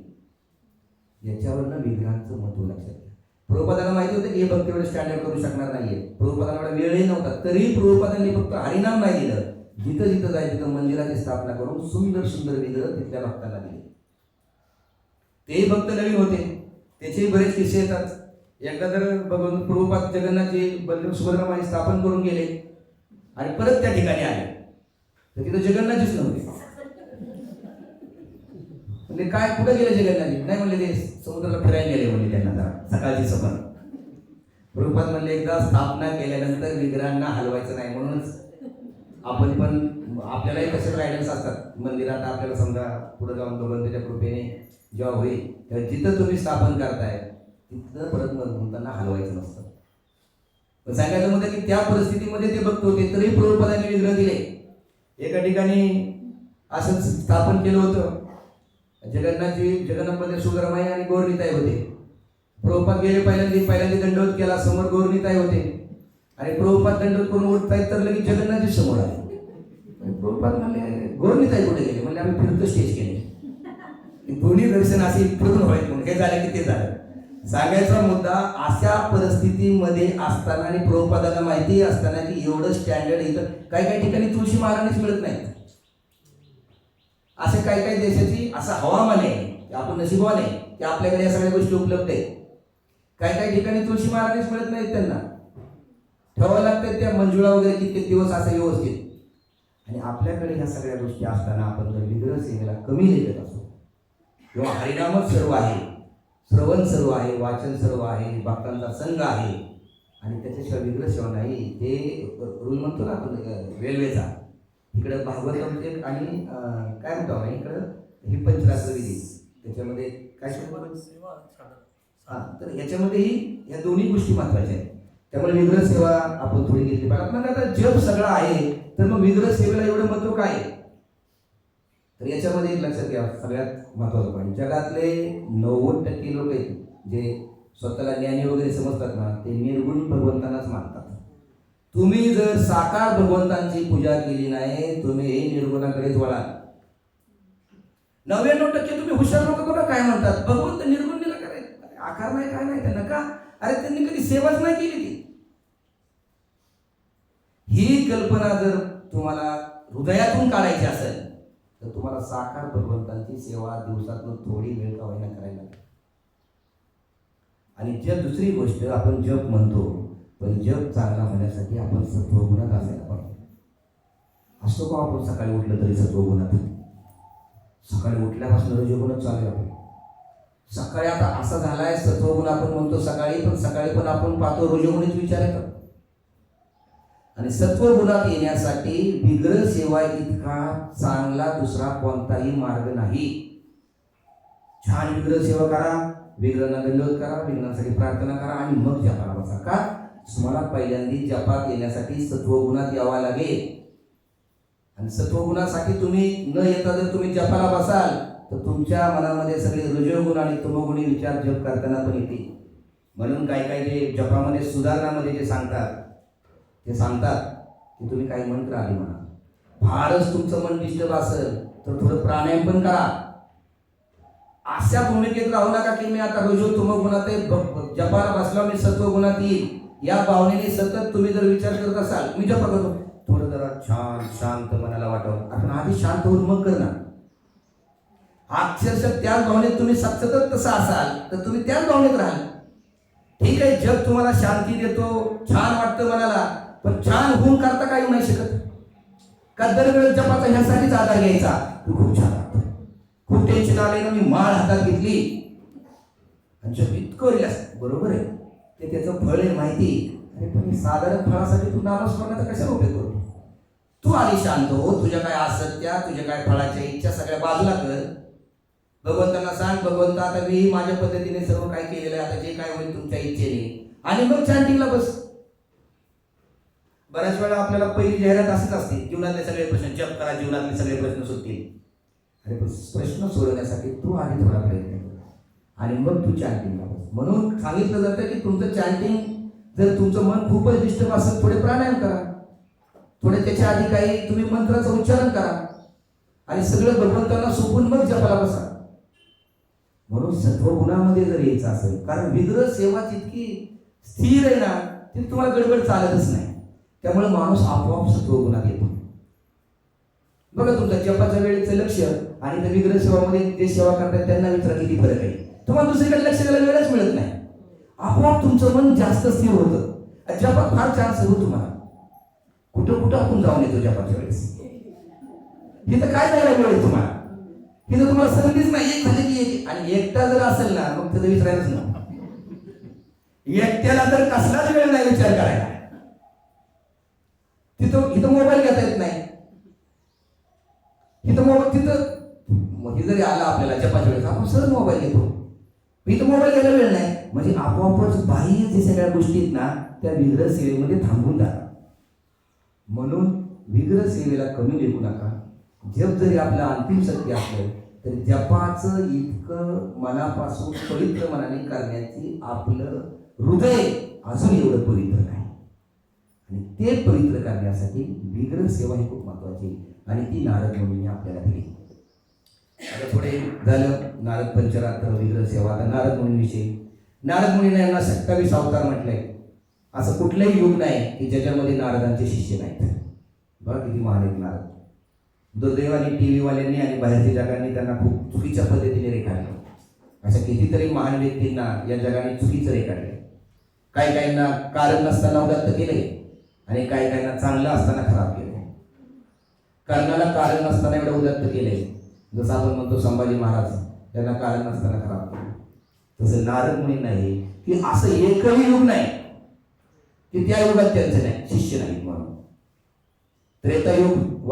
Speaker 1: याच्यावरनं विग्रहांचं महत्त्व लक्षात घ्या. प्रभुपादांना माहिती होतं की हे भक्त एवढे स्टँडर्ड करू शकणार नाहीये, प्रभुपादांना एवढा वेळही नव्हता, तरी प्रभुपादांनी फक्त हरिनाम नाही दिलं, जिथं जिथं जायचं तिथं मंदिराची स्थापना करून सुंदर सुंदर विग्रह तिथल्या भक्तांना दिले. तेही भक्त नवीन होते, त्याचेही बरेच किस्से येतात. एकदा तर भगवान प्रभुपाद जगन्नाथजी बलदेव सुभद्रामाई स्थापन करून गेले आणि परत त्या ठिकाणी आले तर तिथं जगन्नाथजीच नव्हते. म्हणजे काय कुठे गेले जगन्नाथजी? नाही म्हणले ते समुद्राला फिरायला गेले म्हणले, त्यांना जरा सकाळची सफर. प्रभुपाद म्हणले एकदा स्थापना केल्यानंतर विग्रहांना हलवायचं नाही, म्हणूनच आपण पण आपल्यालाही तसेच गायडन्स असतात मंदिरात. आपल्याला समजा पुढे जाऊन भगवंताच्या कृपेने जेव्हा होईल तेव्हा जिथं तुम्ही स्थापन करताय तिथं परत भगवंतांना हलवायचं नसतं. पण सांगायचं होतं की त्या परिस्थितीमध्ये ते भक्त होते तरी प्रभुपादांनी विग्रह दिले. एका ठिकाणी असं स्थापन केलं होतं, जगन्नाथमध्ये सुभद्रामाई आणि गौरनीताई होते. प्रभुपाद गेले, पहिल्यांदा दंडवत केला, समोर गौरनीताई होते आणि प्रभुपाद दंडवत करून उठतायत तर लगेच जगन्नाथजी समोर आले. प्रभुपाद म्हणले गौरनीताई कुठे गेले? म्हणजे आम्ही फिरतो स्टेज केले, दोन्ही दर्शन असे फिरून व्हायचे म्हणून हे झालं की ते झालं. सांगायचा मुद्दा अशा परिस्थितीमध्ये असताना आणि प्रभुपादाला माहिती असताना की एवढं स्टँडर्ड इथं काही ठिकाणी तुळशी महाराणीच मिळत नाही. असे काही देशाची असं हवामान आहे, आपण नशिबवान आहे की आपल्याकडे या सगळ्या गोष्टी उपलब्ध आहेत. काही ठिकाणी तुळशी महाराणीच मिळत नाहीत, त्यांना ठेवावं लागतात त्या मंजुळा वगैरे कित्येक दिवस असं व्यवस्थित. आणि आपल्याकडे ह्या सगळ्या गोष्टी असताना आपण जर विग्रह सेवेला कमी लेखत असो किंवा हरिनामच सर्व आहे, श्रवण सर्व आहे, वाचन सर्व आहे, भक्तांचा संघ आहे आणि त्याच्याशिवाय विग्रह सेवा नाही, ते रूल म्हणतो ना आपण रेल्वेचा. इकडं भागवत आणि काय म्हणतो आपण इकडं ही पंचरात्र विधी, त्याच्यामध्ये काय तर याच्यामध्येही या दोन्ही गोष्टी महत्वाच्या आहेत. त्यामुळे विग्रह सेवा आपण थोडी घेतली पाहिजे. आपण आता जप सगळं आहे तर मग विग्रह सेवेला एवढं महत्व काय आहे? तर याच्यामध्ये एक लक्षात घ्या, सगळ्यात महत्वाचं पॉईंट, जगातले 90% लोक आहेत जे स्वतःला ज्ञानी वगैरे समजतात ना, ते निर्गुण भगवंतांनाच मानतात. तुम्ही जर साकार भगवंतांची पूजा केली नाही, तुम्ही निर्गुणाकडेच वळाल. 99% तुम्ही हुशार लोक बघा काय म्हणतात, भगवंत निर्गुण निराकार आहे, आकार नाही काय नाही त्यांना का? अरे त्यांनी कधी सेवाच नाही केली. ती ही कल्पना जर तुम्हाला हृदयातून काढायची असेल तर तुम्हाला साकार भगवंतांची सेवा दिवसातून थोडी वेळ का होईना करायला लागेल. आणि जप, दुसरी गोष्ट आपण जप म्हणतो, पण जप चांगला होण्यासाठी आपण सत्वगुणात असायला पाहिजे. असतो का आपण सकाळी उठलं तरी सत्वगुणात? सकाळी उठल्यापासून रजोगुणच चालू आहे. सकाळी आता असा झालाय सत्वगुण आपण म्हणतो सकाळी, पण सकाळी पण आपण पाहतो रजोगुणीच विचार येतात. आणि सत्वगुणात येण्यासाठी विग्रह सेवा इतका चांगला दुसरा कोणताही मार्ग नाही. छान विग्रह सेवा करा, विग्रहांना दंडवत करा, विघ्नांसाठी प्रार्थना करा आणि मग जपाला बसा. का? तुम्हाला पहिल्यांदा जपात येण्यासाठी सत्वगुणात यावा लागेल. आणि सत्वगुणासाठी तुम्ही न येता जर तुम्ही जपाला बसाल तर तुमच्या मनामध्ये सगळे रजोगुण आणि तमोगुणी विचार जप करताना पण येतील. म्हणून काय जे जपामध्ये सुधारणामध्ये जे सांगतात ते सांगतात की तुम्ही काही मंत्र आले म्हणा. फारच तुमचं मन डिस्टर्ब असेल तर थोडं प्राणायाम पण करा. अशा भूमिकेत राहू नका की मी आता रजो तमोगुणात जपाला बसला मी सत्वगुणात येईल, या भावनेने सतत तुम्ही जर विचार करत असाल मी जप करतो, थोडं जरा छान शांत मनाला वाटावं. आपण आधी शांत होऊन मग कर ना. अक्षरशः त्याच भावनेत तुम्ही सतत तसा असाल तर तुम्ही त्याच भावनेत राहाल. ठीक आहे, जग तुम्हाला शांती देतो, छान वाटतं मनाला, पण छान होऊन करता काय येऊ नाही शकत का? दरवेळेस जपाचा ह्यासाठीच आधार घ्यायचा. तू खूप छान वाटतं, खूप टेन्शन आले ना, मी माळ हातात घेतली आणि जप इतकं रिलॅक्स. बरोबर आहे, ते त्याचं फळ आहे माहिती. अरे पण साधारण फळासाठी तू नामस्मरणाचा कशाला उपयोग करतो? तू आधी शांत हो, तुझ्या काय असत्या, तुझ्या काय फळाच्या इच्छा सगळ्या बाजूला कर. भगवंतांना सांग, भगवंता आता मी माझ्या पद्धतीने सर्व काय केलेलं आहे, आता जे काय होईल तुमच्या इच्छेने, आणि मग चॅन्टिंगला बस. बऱ्याच वेळा आपल्याला पहिली जाहिरात अशीच असते, जीवनातले सगळे प्रश्न जप करा, जीवनातले सगळे प्रश्न सुटतील. अरे पण प्रश्न सोडवण्यासाठी तू आधी थोडा प्रयत्न कर आणि मग तू चॅन्टिंगला बस. म्हणून सांगितलं जातं की तुमचं चॅन्टिंग जर तुमचं मन खूपच डिस्टर्ब असेल, थोडे प्राणायाम करा, थोडे त्याच्या आधी काही तुम्ही मंत्राचं उच्चारण करा आणि सगळं भगवंतांना सोपून मग जपाला बसा. म्हणून सत्वगुणामध्ये जर यायचं असेल, कारण विग्रह सेवा जितकी स्थिर आहे ना ती तुम्हाला गडबड चालतच नाही. त्यामुळे माणूस आपोआप सत्वगुणात येतो. बघा तुमच्या जपाच्या वेळेचं लक्ष आणि त्या विग्रह सेवामध्ये जे सेवा करतात त्यांना विचारा किती फरक आहे. तुम्हाला दुसरीकडे लक्ष द्यायला वेळच मिळत नाही. आपोआप तुमचं मन जास्त स्थिर होतं. जपात फार चान्स आहे तुम्हाला. कुठं कुठं आपण जाऊन येतो जपाच्या वेळेस. इथं काय जायला वेळ आहे तुम्हाला. इथं तुम्हाला संधीच नाही. एक झाली की एक. आणि एकटा जर असेल ना मग त्याचं विचारायलाच ना. एकट्याला तर कसलाच वेळ नाही विचार करायला. इथं मोबाईल घेता येत नाही. तिथं जरी आला आपल्याला जपाच्या वेळेस आपण सहज मोबाईल घेतो. इथं मोबाईल घ्यायला वेळ नाही. म्हणजे आपोआपच बाह्य जे सगळ्या गोष्टी आहेत ना त्या विग्रह सेवेमध्ये थांबून जातात. म्हणून विग्रह सेवेला कमी लेखू नका. जप जरी आपलं अंतिम सत्य असलं तरी जपाचं इतकं मनापासून पवित्र मनाने करण्याची आपलं हृदय अजून एवढं पवित्र नाही. आणि ते पवित्र करण्यासाठी विग्रह सेवा ही खूप महत्वाची आणि ती नारद मुनींनी आपल्याला दिली. आता थोडे झालं नारद पंचरात्र विग्रह सेवा. आता नारद मुनींविषयी नारद मुनींना यांना 27 अवतार म्हटलंय. असं कुठलंही युग नाही की ज्याच्यामध्ये नारदांचे शिष्य नाहीत. बघा किती महान आहेत नारद. दुर्दैवाने टीव्ही वाल्यांनी आणि बाहेरच्या जगांनी त्यांना खूप चुकीच्या पद्धतीने रेखाटलं. अशा कितीतरी महान व्यक्तींना या जगाने चुकीचं रेखाटले. काही काहींना कारण नसताना उदात्त केले आणि काही काहींना चांगलं असताना खराब केले. कर्णाला कारण नसताना एवढं उदात्त केले. जसं आपण म्हणतो संभाजी महाराज त्यांना कारण नसताना खराब केले. तसं नारद मुनी नाही की असं एकही युग नाही की त्या युगात त्यांचं नाही शिष्य नाही. म्हणून त्रेतायुग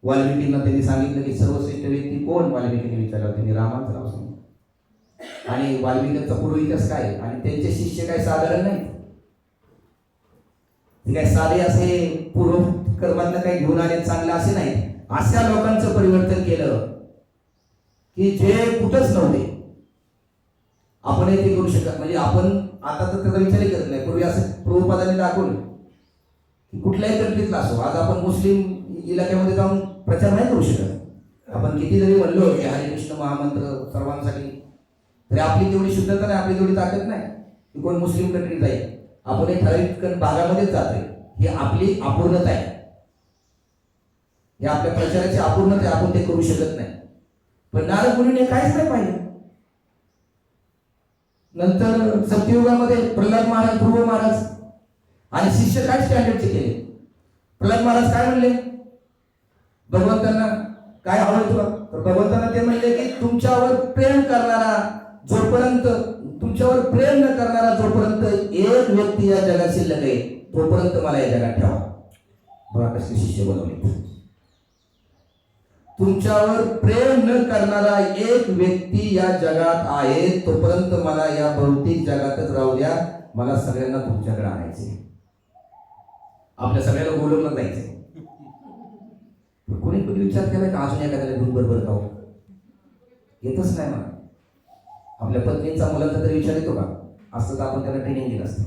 Speaker 1: वाल्मिकींना त्यांनी सांगितलं की सर्वश्रेष्ठ व्यक्ती कोण. वाल्मिकीने विचारलं. त्यांनी रामाचं नाव सांगितलं. आणि वाल्मिकींचा पूर्व इतिहास काय आणि त्यांचे शिष्य काय साधारण नाहीत. ते काय साधे असे पूर्व कर्मातलं काही घेऊन आले चांगलं असे नाही. अशा लोकांचं परिवर्तन केलं की जे कुठंच नव्हते. आपण ते करू शकत म्हणजे आपण आता तर त्याचा विचारही करत नाही. पूर्वी असं प्रभुपादांनी दाखवलं की कुठल्याही कंट्रीतला असो आज आपण मुस्लिम इलाक्यामध्ये जाऊन प्रचार नाही करू शकत. आपण किती जरी म्हणलो की हरे कृष्ण महामंत्र सर्वांसाठी तरी आपली तेवढी शुद्धता नाही आपली तेवढी ताकद नाही की कोण मुस्लिम कंट्रीत जाईल. आपण एक ठराविक भागामध्येच जातोय. ही आपली अपूर्णता आहे. हे आपल्या प्रचाराची अपूर्णता आहे. आपण ते करू शकत नाही. पण नारद मुनीने काहीच नाही पाहिलं. नंतर सत्ययुगामध्ये प्रल्हाद महाराज ध्रुव महाराज आणि शिष्य काय स्टँडर्डचे केले. प्रल्हाद महाराज काय म्हणले भगवंतांना काय हवं तुला. तर भगवंतांना ते म्हणले की तुमच्यावर प्रेम करणारा जोपर्यंत तुमच्यावर प्रेम न करणारा जोपर्यंत एक व्यक्ती या जगात शिल्लक आहे तोपर्यंत मला या जगात ठेवा. बघा कसे शिष्य बनवले. तुमच्यावर प्रेम न करणारा एक व्यक्ती या जगात आहे तोपर्यंत मला या भौतिक जगातच राहू द्या. मला सगळ्यांना तुमच्याकडे आणायचे. आपल्या सगळ्याला बोलवलं जायचंय. कोणी कधी विचार केला का अजून एखाद्याला घेऊन बरोबर जाऊ. येतच नाही मला. आपल्या पत्नीचा मुलांचा तरी विचार येतो का. असतं तर आपण त्याला ट्रेनिंग दिलं असतं.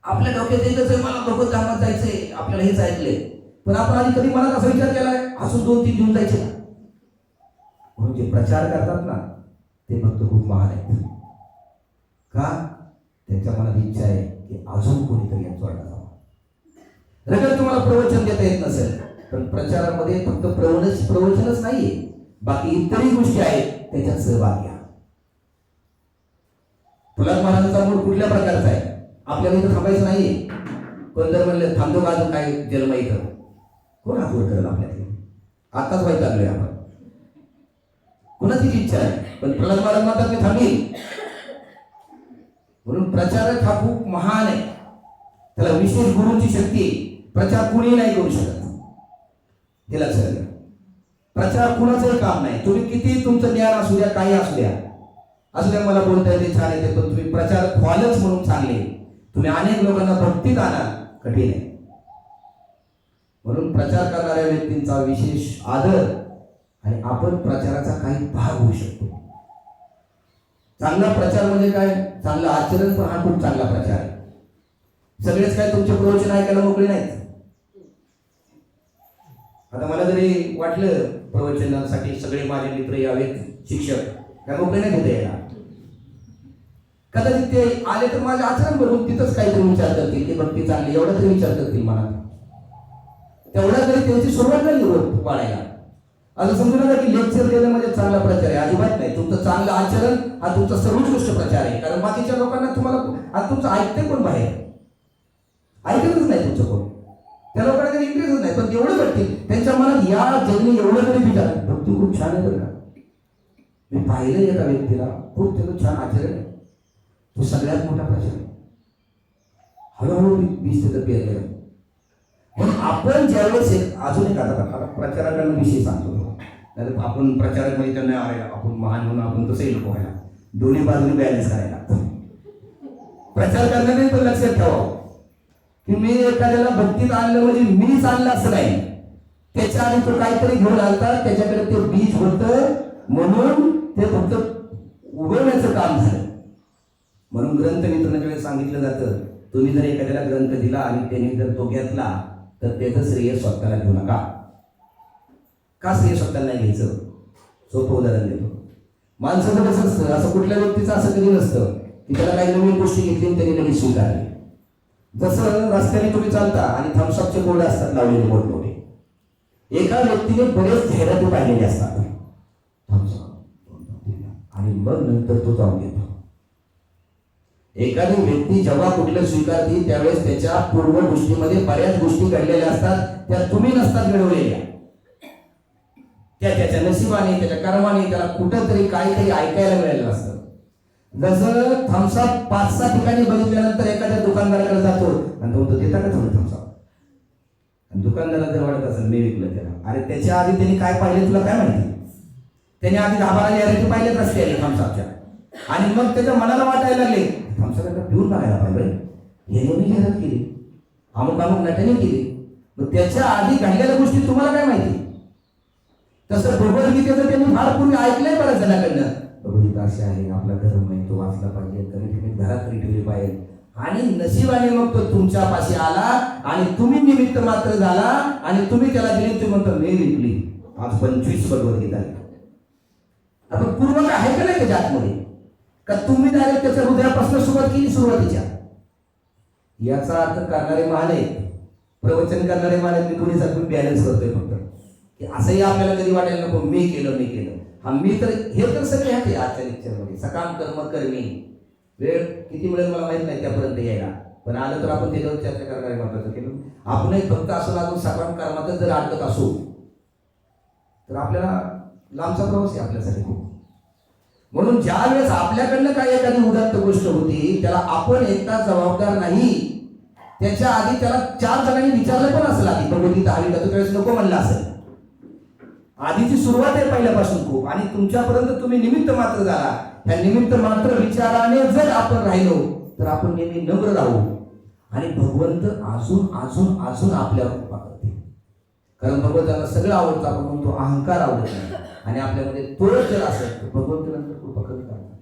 Speaker 1: आपल्या डोक्यात येतच मला भगवत धामात जायचंय. आपल्याला हेच ऐकलंय. पण आपण आधी कधी मनात असा विचार केलाय अजून 2-3 घेऊन जायचे ना. म्हणून जे प्रचार करतात ना ते भक्त खूप महान आहेत. का त्यांच्या मनात इच्छा आहे की अजून कोणीतरी यांचा वाटा जावा. रगत तुम्हाला प्रवचन देता येत नसेल पण प्रचारामध्ये फक्त प्रवचनच नाहीये बाकी इतरही गोष्टी आहेत त्याच्यात सहभाग घ्या. प्रल्हाद महाराजांचा मूळ कुठल्या प्रकारचा आहे. आपल्याला इथं थांबायचं नाहीये. कोण जर म्हणलं थांबतो का अजून काय जन्म इथं कोण हात वर करेल आपल्याला. आताच व्हायचं लागलोय आपण. कोणाची इच्छा आहे पण प्रल्हाद महाराज म्हणतात मी थांबील. म्हणून प्रचारक हा खूप महान आहे. त्याला विशेष गुरूंची शक्ती आहे. प्रचार कुणी नाही करू शकत. हे लक्षात घ्या. प्रचार कुणाचंही काम नाही. तुम्ही किती तुमचं ज्ञान असू द्या काही असू द्या मला बोलता येते छान येते पण तुम्ही प्रचारक व्हालच म्हणून चांगले. तुम्ही अनेक लोकांना भक्तीत आणा कठीण आहे. म्हणून प्रचार करणाऱ्या व्यक्तींचा विशेष आदर आणि आपण प्रचाराचा काही भाग होऊ शकतो. चांगला प्रचार म्हणजे काय चांगलं आचरण पण हा खूप चांगला प्रचार आहे. सगळेच काय तुमचे प्रवचन ऐकायला मोकळे नाहीत. आता मला जरी वाटलं प्रवचनासाठी सगळे माझे मित्र यावेत शिक्षक काय मोकळे नाही होते यायला. कदाचित ते आले तर माझे आचरण बघून तिथंच काहीतरी विचार करतील की भक्ती चांगली एवढा तरी विचार करतील मनात. तेवढा तरी त्यांची सुरुवात झाली वाढायला. असं समजू नका की लेक्चर देणं म्हणजे चांगला प्रचार आहे, अजिबात नाही. तुमचं चांगलं आचरण हा तुमचा सर्वोत्कृष्ट प्रचार आहे. कारण बाकीच्या लोकांना तुम्हाला आता तुमचं ऐकते कोण बाहेर, ऐकतच नाही तुमचं कोण, त्या लोकांना काही इंटरेस्टच नाही. पण एवढं वाटतील त्यांच्या मनात या जगणी एवढं तरी विचार भक्ती खूप छान आहे बरं का. मी पाहिलं एका व्यक्तीला खूप त्याचं छान आचरण आहे, तो सगळ्यात मोठा प्रचार आहे. हळूहळू वीज त्याचं पेरलं. पण आपण ज्यावेळेस अजून एक आता प्रचारकांना विषय सांगतो, नाही आपण प्रचारक म्हणजे त्यांना आपण महान म्हणून आपण तसंही नको व्हायला, दोन्ही बाजूने बॅलन्स करायला लागतं. प्रचार करण्याने पण लक्षात ठेवावं की मी एखाद्याला भक्तीत आणलं म्हणजे मीच आणलं असं नाही. त्याच्या आधी तो काहीतरी घेऊन आलता, त्याच्याकडे ते बीज होतं म्हणून ते फक्त उगवण्याचं काम झालं. म्हणून ग्रंथ वितरणाच्या वेळेस सांगितलं जातं, तुम्ही जर एखाद्याला ग्रंथ दिला आणि त्याने जर तो घेतला तर त्याचं श्रेय स्वतःला घेऊ नका. का श्रेय स्वतःला नाही घ्यायचं? सोपं उदाहरण देतो. माणसाचं कसं असतं, असं कुठल्या व्यक्तीचं असं कधी नसतं की त्याला काही नवीन गोष्टी घेतली आणि त्यांनी लगेच स्वीकारली. जसं रस्त्याने तुम्ही चालता आणि थम्सअपचे बोर्ड असतात लावलेले मोठमोठे, एका व्यक्तीने बरेच जाहिराती पाहिलेले असतात आणि मग नंतर तो जाऊन घेतो. एखादी व्यक्ती जेव्हा कुठलं स्वीकारते त्यावेळेस त्याच्या पूर्व गोष्टीमध्ये बऱ्याच गोष्टी घडलेल्या असतात, त्या तुम्ही नसतात घडवलेल्या. त्याच्या नशिबाने त्याच्या कर्माने त्याला कुठंतरी काहीतरी ऐकायला मिळालेलं असतं. जसं थम्सअप 5-6 ठिकाणी बघितल्यानंतर एखाद्या दुकानदाराकडे जातो आणि तो म्हणतो देता का थोडं थम्सअप, आणि दुकानदाराला जर वाटत असेल मी विकलं त्याला, अरे त्याच्या आधी त्यांनी काय पाहिले तुला काय माहिती? त्याने आधी 10-12 जाहिराती पाहिलेच असते थम्सअपच्या, आणि मग त्याच्या मनाला वाटायला लागले थम्सअप पिऊन बघायला पाहिजे, याने मी जाहिरात केली, अमुक अमुक नट्याने केली. मग त्याच्या आधी घडलेल्या गोष्टी तुम्हाला काय माहिती? तसं भगवद्गीतेचं त्यांनी फार पूर्वी ऐकलंय बऱ्याच जणांकडनं. भगवद्गीता अशी आहे, आपला धर्म आहे, तो वाचला पाहिजे, कमीत कमी घरात तरी ठेवली पाहिजे. आणि नशिबाने मग तो तुमच्या पाशी आला आणि तुम्ही निमित्त मात्र झाला आणि तुम्ही त्याला दिली. तुम्ही म्हणतो मी विकली, आज 25 भगवद्गीता. आपण पूर्वक आहे का नाही त्याच्या आतमध्ये? का तुम्ही डायरेक्ट त्याच्या हृदयापासून सुरुवात केली सुरुवातीच्या? याचा अर्थ करणारे महान आहेत, प्रवचन करणारे महान आहेत. मी दोन्ही सारखं बॅलन्स करतोय फक्त की असंही आपल्याला कधी वाटायला नको मी केलं. हा मी तर हे तर सगळे आहे आजच्या लेक्चरमध्ये. सकाम कर्म कर्मी. वेळ किती मिळेल मला माहित नाही त्यापर्यंत यायला, पण आलं तर आपण त्याच्यावर चर्चा करणारे महत्वाचं केलं. आपणही फक्त असं लागून सकाम कर्मातच जर अडकत असू तर आपल्याला लांबचा प्रवास आहे आपल्यासाठी खूप. म्हणून ज्या वेळेस आपल्याकडनं काही एखादी उदात्त गोष्ट होती त्याला आपण एकटा जबाबदार नाही, त्याच्या आधी त्याला 4 जणांनी विचारलं पण असेल आधी भगवद्गीता हवी का, तो त्यावेळेस नको म्हणला असेल. आधीची सुरुवात आहे पहिल्यापासून खूप, आणि तुमच्यापर्यंत तुम्ही निमित्त मात्र झाला. त्या निमित्त मात्र विचाराने जर आपण राहिलो तर आपण नेहमी नम्र राहू आणि भगवंत अजून अजून अजून आपल्यावर कृपा करते. कारण भगवंताला सगळं आवडतं, आपण म्हणतो अहंकार आवडत नाही, आणि आपल्यामध्ये तो जर असेल तर भगवंत नंतर कृपा कमी करतात.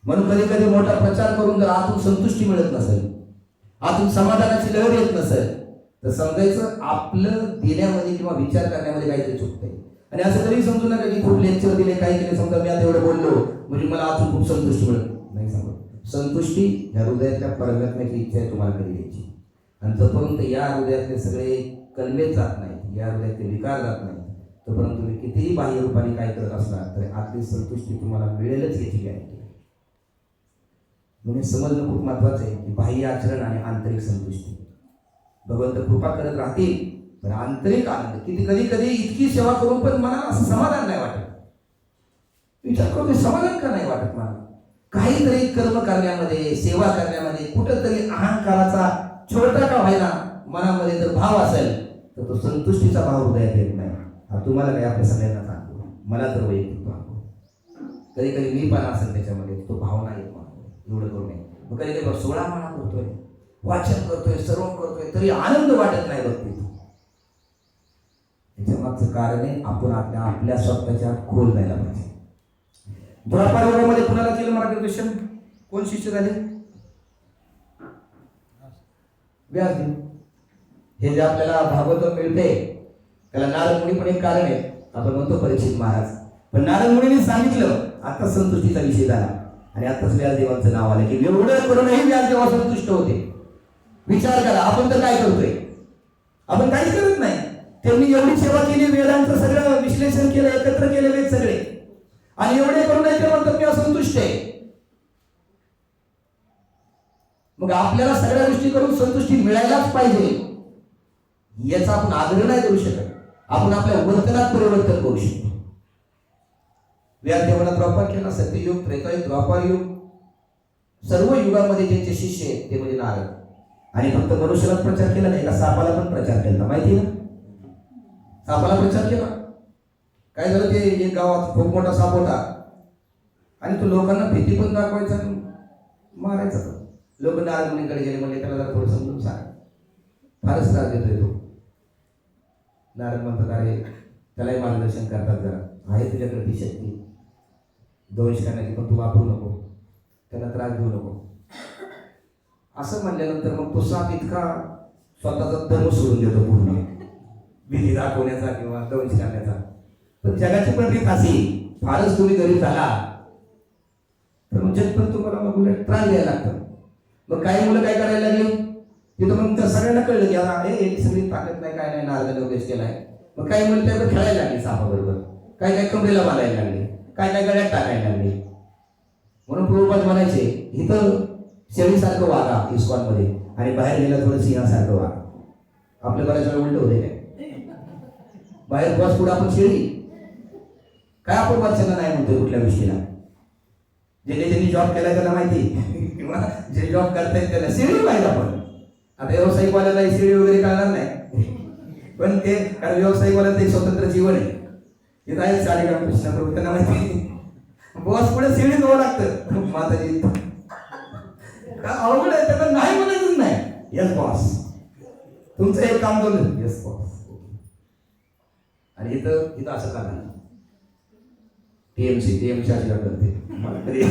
Speaker 1: म्हणून कधी कधी मोठा प्रचार करून जर आतून संतुष्टी मिळत नसेल, आतून समाधानाची लहर येत नसेल, तर समजायचं आपलं देण्यामध्ये किंवा विचार करण्यामध्ये काहीतरी चुकतंय. आणि असं तरी समजू नका की खूप लेक्चर दिले काही केले, समजा मी आता एवढं बोललो म्हणजे मला आतून खूप संतुष्टी मिळत नाही. सांगतो संतुष्टी ह्या हृदयातल्या परमात्म्याची इच्छा आहे तुम्हाला कधी द्यायची. आणि जोपर्यंत या हृदयातले सगळे कलमेच जात नाहीत, या हृदयातले विकार जात नाहीत, तोपर्यंत तुम्ही कितीही बाह्य रूपाने काय करत असणार तरी आतली संतुष्टी तुम्हाला मिळेलच याची गॅरंटी. म्हणून समजणं खूप महत्वाचं आहे की बाह्य आचरण आणि आंतरिक संतुष्टी. भगवंत कृपा करत राहतील पण आंतरिक आनंद. किती कधी कधी इतकी सेवा करून पण मनाला असं समाधान नाही वाटत. विचार करून समाधान का नाही वाटत मला? काहीतरी कर्म करण्यामध्ये, सेवा करण्यामध्ये कुठंतरी अहंकाराचा छोटा का व्हायना मनामध्ये जर भाव असेल तर तो संतुष्टीचा भाव हृदयात येत नाही. हा तुम्हाला काही आपल्या सगळ्यांना सांगतो, मला तर वैयक्तिक भाव कधी कधी मी पण असेल त्याच्यामध्ये तो भाव नाही येत मला. एवढं करू नये. मग कधी कधी 16 माळा करतोय, वाचन करतोय, सर्व करतोय, तरी आनंद वाटत नाही बघ. त्याच्या मागचं कारण आहे आपण आपल्या स्वतःच्या खोल जायला पाहिजे. द्वापार युगामध्ये कुणाला केलं मार्गदर्शन? कोण शिष्य झाले? व्यासदेव. हे जे आपल्याला भागवत मिळते त्याला नारद मुनी पण एक कारण आहे. आपण म्हणतो परीक्षित महाराज, पण नारद मुनीने सांगितलं. आता संतुष्टीचा विषय झाला आणि आताच व्यासदेवांचं नाव आलं की एवढं करूनही व्यासदेव संतुष्ट होते. विचार करा, आपण तर काय करतोय? आपण काहीच करत नाही. त्यांनी एवढी सेवा केली, वेदांचं सगळं विश्लेषण केलं, एकत्र केले वेद सगळे, आणि एवढे करून ते म्हणतात मी असंतुष्ट आहे. मग आपल्याला सगळ्या गोष्टी करून संतुष्टी मिळायलाच पाहिजे याचा आपण आग्रह नाही करू शकत. आपण आपल्या वर्तनात परिवर्तन करू शकतो. व्यासदेवाला द्वापार केला, सत्ययुग, त्रेतायुग, द्वापार युग, सर्व युगामध्ये ज्यांचे शिष्य आहेत ते म्हणजे नारद. आणि फक्त मनुष्याला प्रचार केला नाही, का सापाला पण प्रचार केला, माहिती ना? सापाला प्रचार केला. काय झालं, ते एक गावात खूप मोठा साप होता आणि तो लोकांना भीती पण दाखवायचा आणि मारायचा पण. लोक नारद मुनीकडे गेले, म्हणजे त्याला जरा थोडं समजून सांग, फारच त्रास देतोय तो. नारद म्हणतात अरे त्यालाही मार्गदर्शन करतात, जरा आहे तुझ्याकडे ती शक्ती दोष करण्याची, पण तू वापरू नको, त्याला त्रास देऊ नको. असं म्हणल्यानंतर मग तो साप इतका स्वतःचा धर्म सोडून देतो, पूर्ण भीती दाखवण्याचा किंवा दंश करण्याचा. पण जगाची पण रीत अशी, फारच तुम्ही गरीब झाला तर मग जग पण तुम्हाला मग उलट त्रास द्यायला लागतं. मग काही मुलं काय करायला लागली, तिथं मग त्या सगळ्यांना कळलं की आता हे सगळी ताकद नाही, काय नाही, नारदाने उपदेश केलाय. मग काही मुलं त्यावर खेळायला लागली सापाबरोबर, काय काय कमरेला बांधायला लागले, काय काय गळ्यात टाकायला लागले. म्हणून प्रभुपाद म्हणायचे इथं शेळीसारखं वागा इस्कॉनमध्ये, आणि बाहेर गेलं थोडं सिंहासारखं वागा. आपल्या बऱ्याच वेळा उलट होते काय, बाहेर बस पुढे आपण शेळी काय, आपण वाचना नाही म्हणतोय कुठल्या गोष्टीला. ज्यांनी जॉब केलाय त्यांना माहिती, किंवा जे जॉब करतायत त्यांना शेळी पाहिजे. आपण आता व्यावसायिकवाल्याला शेळी वगैरे कळणार नाही, पण ते कारण व्यावसायिकवाल्याचं एक स्वतंत्र जीवन आहे. इथं आहे शालिग्राम कृष्ण प्रभू, त्यांना माहिती बॉस पुढे शेळी जावं लागतं. माताजी अवघड आहे, त्यांना नाही म्हणायचंच नाही. यस बॉस, तुमचं एक काम करून यस बॉस. आणि इथं इथं असं का नाही, टीएमसी अशी करते मला तरी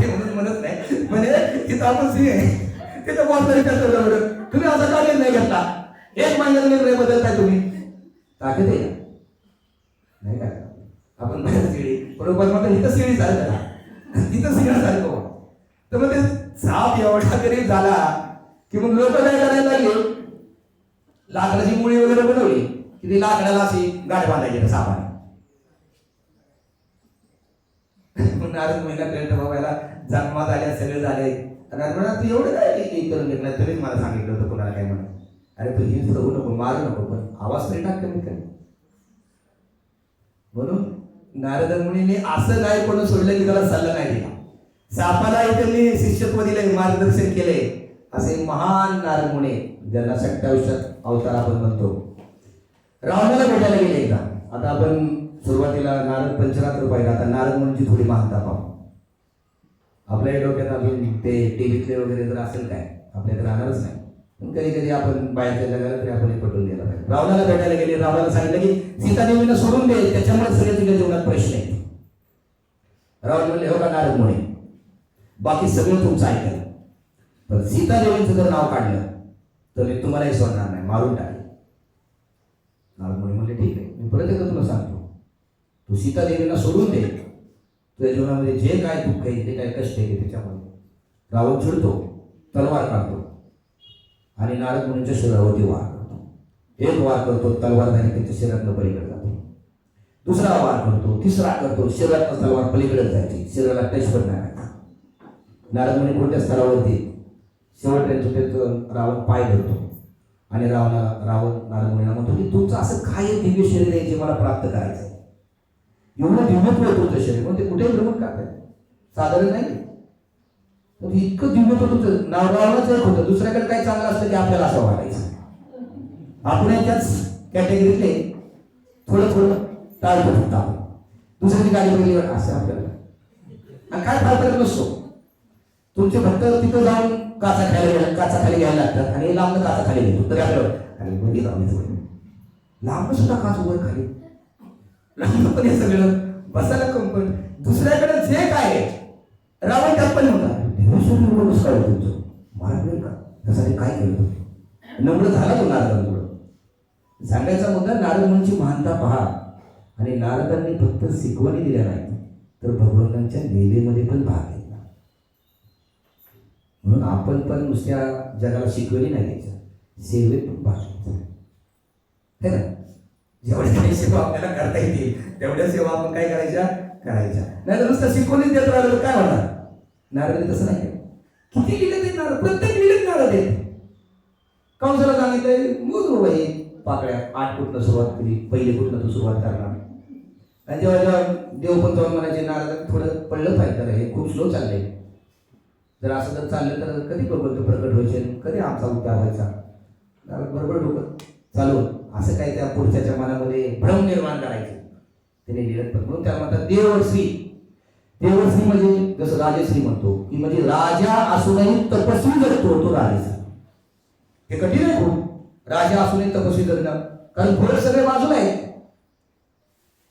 Speaker 1: म्हणून म्हणत नाही, म्हणजे तिथं आपण सी आहे तिथं बॉस तरी करतो. तुम्ही असा का निर्णय घेतला, एक महिन्याचा निर्णय बदलताय तुम्ही, ताकद आहे नाही का? आपण बाहेर शिडी बरोबर म्हणतो, इथं शिडी सारखं तिथं शिडा सारखं. तर मग ते साप एवढा गरीब झाला की मग लोक काय करायला लागले, लाकडाची मुळी वगैरे बनवली की ती लाकडाला अशी गाठ बांधायची सापाने. नारद मुनीला कळलं बाबा याला जन्मात आल्या सगळे झाले. म्हणा तू एवढं काय करून घेतलं, तरीच मला सांगितलं होतं कुणाला काय म्हणा, अरे तू हिंस होऊ नको, मारू नको, पण आवाज तरी टाक कमी कर. म्हणून नारद मुनीने असं काय कोण सोडलं की त्याला सल्ला नाही दिला. सापालाही त्यांनी शिष्यत्व दिले, मार्गदर्शन केले. असे महान नारद मुनी ज्यांना 27 अवतार आपण म्हणतो. रावणाला भेटायला गेले एकदा. आता आपण सुरुवातीला नारद पंचरात्र पाहिलं, आता नारद मुनीची थोडी महानता पाहू. आपल्या डोक्यात अजून ते टीव्हीतले वगैरे जर असेल काय, आपल्याकडे राहणारच नाही, पण कधी कधी आपण बाहेरच्या जगाला तरी आपण पटवून द्यायला पाहिजे. रावणाला भेटायला गेले, रावणाला सांगितलं की सीतादेवीला सोडून दे, त्याच्यामुळे सगळे तुझ्या जीवनात प्रश्न आहेत. रावण म्हणले हो का नारद मुनी, बाकी सगळं तुमचं ऐकलं, पण सीतादेवीचं जर नाव काढलं तर मी तुम्हालाही सोडणार नाही, मारून टाकेल. नारद मुनी म्हणले ठीक आहे, मी परत एकदा तुला सांगतो, तू सीतादेवीला सोडून दे, तुझ्या जीवनामध्ये जे काय दुःख आहे, ते काय कष्ट आहे त्याच्यामध्ये. रावण चिडतो, तलवार काढतो आणि नारद मुनींच्या शरीरावरती वार करतो. एक वार करतो, तलवार झाली त्यांच्या शरीरातनं पलीकडे जाते. दुसरा वार करतो, तिसरा करतो, शरीरातनं तलवार पलीकडे जायची, शरीराला टच पण नाही. नारद मुनी कोणत्या स्तरावरती शेवट त्यांचं रावण पाय धरतो आणि रावण नारद मुनीला म्हणतो की तुमचं असं काय दिव्य शरीर आहे जे मला प्राप्त करायचं आहे. एवढं दिव्यत्व आहे तुमचं शरीर, म्हणून ते कुठेही भ्रमण करताय, साधारण नाही. तर इतकं दिव्यत्व तुमचं रावणाचं एक होतं. दुसऱ्याकडे काय चांगलं असतं की आपल्याला असं वाटायचं. आपण त्याच कॅटेगरीतले थोडं थोडं टाळतो फक्त आपण, दुसऱ्याची गाडी वगैरे असं आपल्याला. आणि काय फार करत नसतो. तुमचे भक्त तिथं जाऊन काचा खाली घ्यायला लागतात आणि लांबनं काचा खाली घेतो, तरी आपल्याला आणि मध्ये लांब सुद्धा काच वर खाली लांब, पण हे सगळं बसायला कंपन. दुसऱ्याकडे जे काय आहे रावण त्यात पण होता, काय तुमचं मला मिळेल का, त्यासाठी काय केलं, नम्र झाला तो नारदांमुळं. सांगायचा मुद्दा, नारद मुनीची महानता पहा. आणि नारदांनी फक्त शिकवणी दिल्या नाहीत, तर भगवंतांच्या लीलेमध्ये पण भाग घेतला. म्हणून आपण पण नुसत्या जगाला शिकवणी नाही द्यायच्या, सेवेत पण भाग घ्यायचा. है ना? जेवढ्या काही सेवा आपल्याला करता येतील तेवढ्या सेवा आपण काय करायच्या नाही तर नुसतं शिकवणीच देत राहिलं तर काय होणार? नारद तसं नाही केलं. किती लिहिलं ते नारद, प्रत्येक लिहिलं नारद येत. कंसाला सांगितलंय मोजू बाई पाकळ्या, 8 फुटनं सुरुवात केली, पहिले फुटनं तू सुरुवात करणार. आणि जेव्हा देव पण जाऊन म्हणायचे नारद थोडं पडलं पाहिजे, तर हे खूप स्लो चाललंय, जर असं जर चाललं तर कधी भगवंत प्रकट व्हायचे, कधी आमचा उद्धार व्हायचा. नारद बरोबर डोकं चालून असं काही त्या पुढच्याच्या मनामध्ये भ्रम निर्माण करायचे त्याने लिहिलं. पण म्हणून त्याला म्हणतात देवर्षी. देवर्षी म्हणजे जसं राजश्री म्हणतो की म्हणजे राजा असूनही तपस्वी जर तो राजश्री. हे कठीण आहे खूप, राजा असूनही तपस्वी जगणं, कारण भोग सगळे बाजूला आहेत,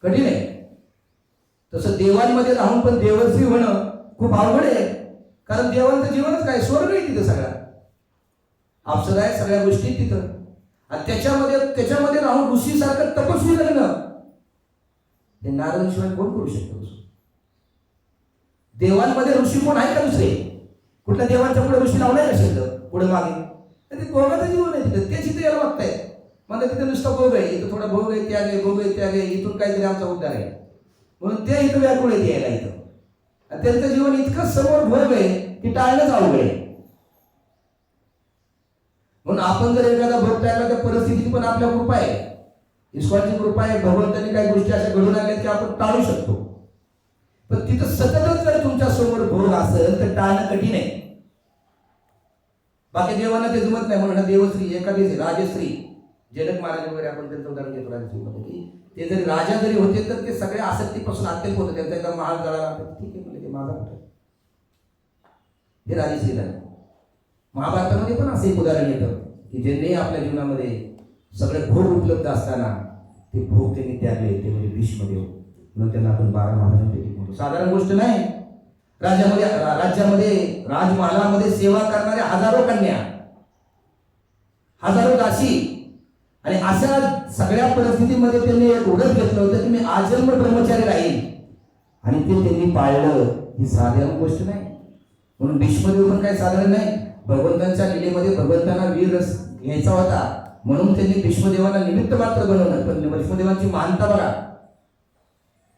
Speaker 1: कठीण आहे. तसं देवांमध्ये राहून पण देवर्षी होणं खूप अवघड आहे, कारण देवांचं जीवनच काय, स्वर्ग आहे तिथं सगळा, अप्सरा आहे, सगळ्या गोष्टी तिथं. आणि त्याच्यामध्ये राहून ऋषी सारखं तपस्वी जगणं हे नारदाशिवाय कोण करू शकतो? देवांमध्ये ऋषी कोण आहे का दुसरे? कुठल्या देवांच्या पुढे ऋषी लावलाय का शब्द पुढे मागे? ते भोगाचं जीवन आहे तिथं, तेच इथे यायला बघताय. म्हणजे तिथे नुसतं भोग आहे, इथं थोडा भोग आहे, त्याग आहे, भोग आहे, त्याग आहे, इथून काहीतरी आमचा उद्धार आहे, म्हणून ते इथं व्याकुळ येते यायला इथं. आणि त्यांचं जीवन इतकं समोर भोग आहे की टाळणंच अवघड आहे. म्हणून आपण जर एखादा भोग टाळला त्या परिस्थितीची पण आपल्या कृपा आहे, ईश्वराची कृपा आहे, भगवंतांनी काही गोष्टी अशा घडून आल्या की आपण टाळू शकतो. पण तिथं सततच जर तुमच्या समोर भोग असेल तर टाळणं कठीण आहे. बाकी देवांना ते जमत नाही, म्हणून देवश्री, एखादी राजश्री, जनक महाराज वगैरे आपण त्यांचं उदाहरण घेतो राजश्रीमध्ये, की ते जरी राजा जरी होते तर ते सगळ्या आसक्तीपासून अत्यल्प होतं. त्यांचा एकदा महाल जळाला, ठीक आहे म्हणजे ते माझा कुठे, हे राजश्री झालं. महाभारतामध्ये पण असं एक उदाहरण येतं की ज्यांनी आपल्या जीवनामध्ये सगळे भोग उपलब्ध असताना ते भोग त्यांनी त्यागले, ते म्हणजे भीष्मदेव, म्हणून त्यांना आपण 12 महाराजांपैकी म्हणतो. साधारण गोष्ट नाही. राज्यामध्ये राजमहालामध्ये सेवा करणाऱ्या हजारो कन्या, हजारो दासी, आणि अशा सगळ्या परिस्थितीमध्ये त्यांनी एक व्रत घेतलं होतं की मी आजन्म ब्रह्मचारी राहील, आणि ते त्यांनी पाळलं. ही साधारण गोष्ट नाही. म्हणून भीष्मदेव पण काही साधारण नाही. भगवंतांच्या लीलेमध्ये भगवंतांना वीर रस घ्यायचा होता, म्हणून त्यांनी भीष्मदेवांना निमित्त मात्र बनवलं. पण भीष्मदेवांची महानता बघा,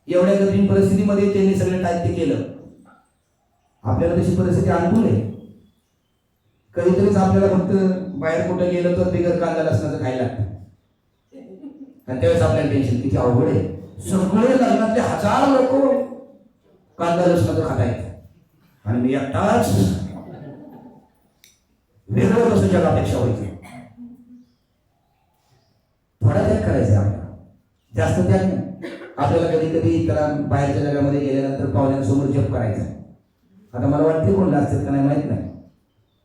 Speaker 1: एवढ्या कठीण परिस्थितीमध्ये त्यांनी सगळं काय ते केलं. आपल्याला तशी परिस्थिती अनुकूल आहे. कधीतरीच आपल्याला फक्त बाहेर कुठं गेलं तर बिगर कांदा लसणाचं खायला लागतं, आणि त्यावेळेस आपल्याला टेन्शन किती अवघड आहे. सगळे लग्नातले 1000 लोक कांदा लसणाचं खात आहेत आणि मी एकटाच वेगळं कसं जगापेक्षा व्हायचं. थोडा त्याग करायचा आपल्याला, जास्त त्याग नाही. आपल्याला कधी कधी इतर बाहेरच्या जगामध्ये गेल्यानंतर पाहुण्यांसमोर जप करायचा. आता मला वाटते कोणला असते का नाही माहित नाही,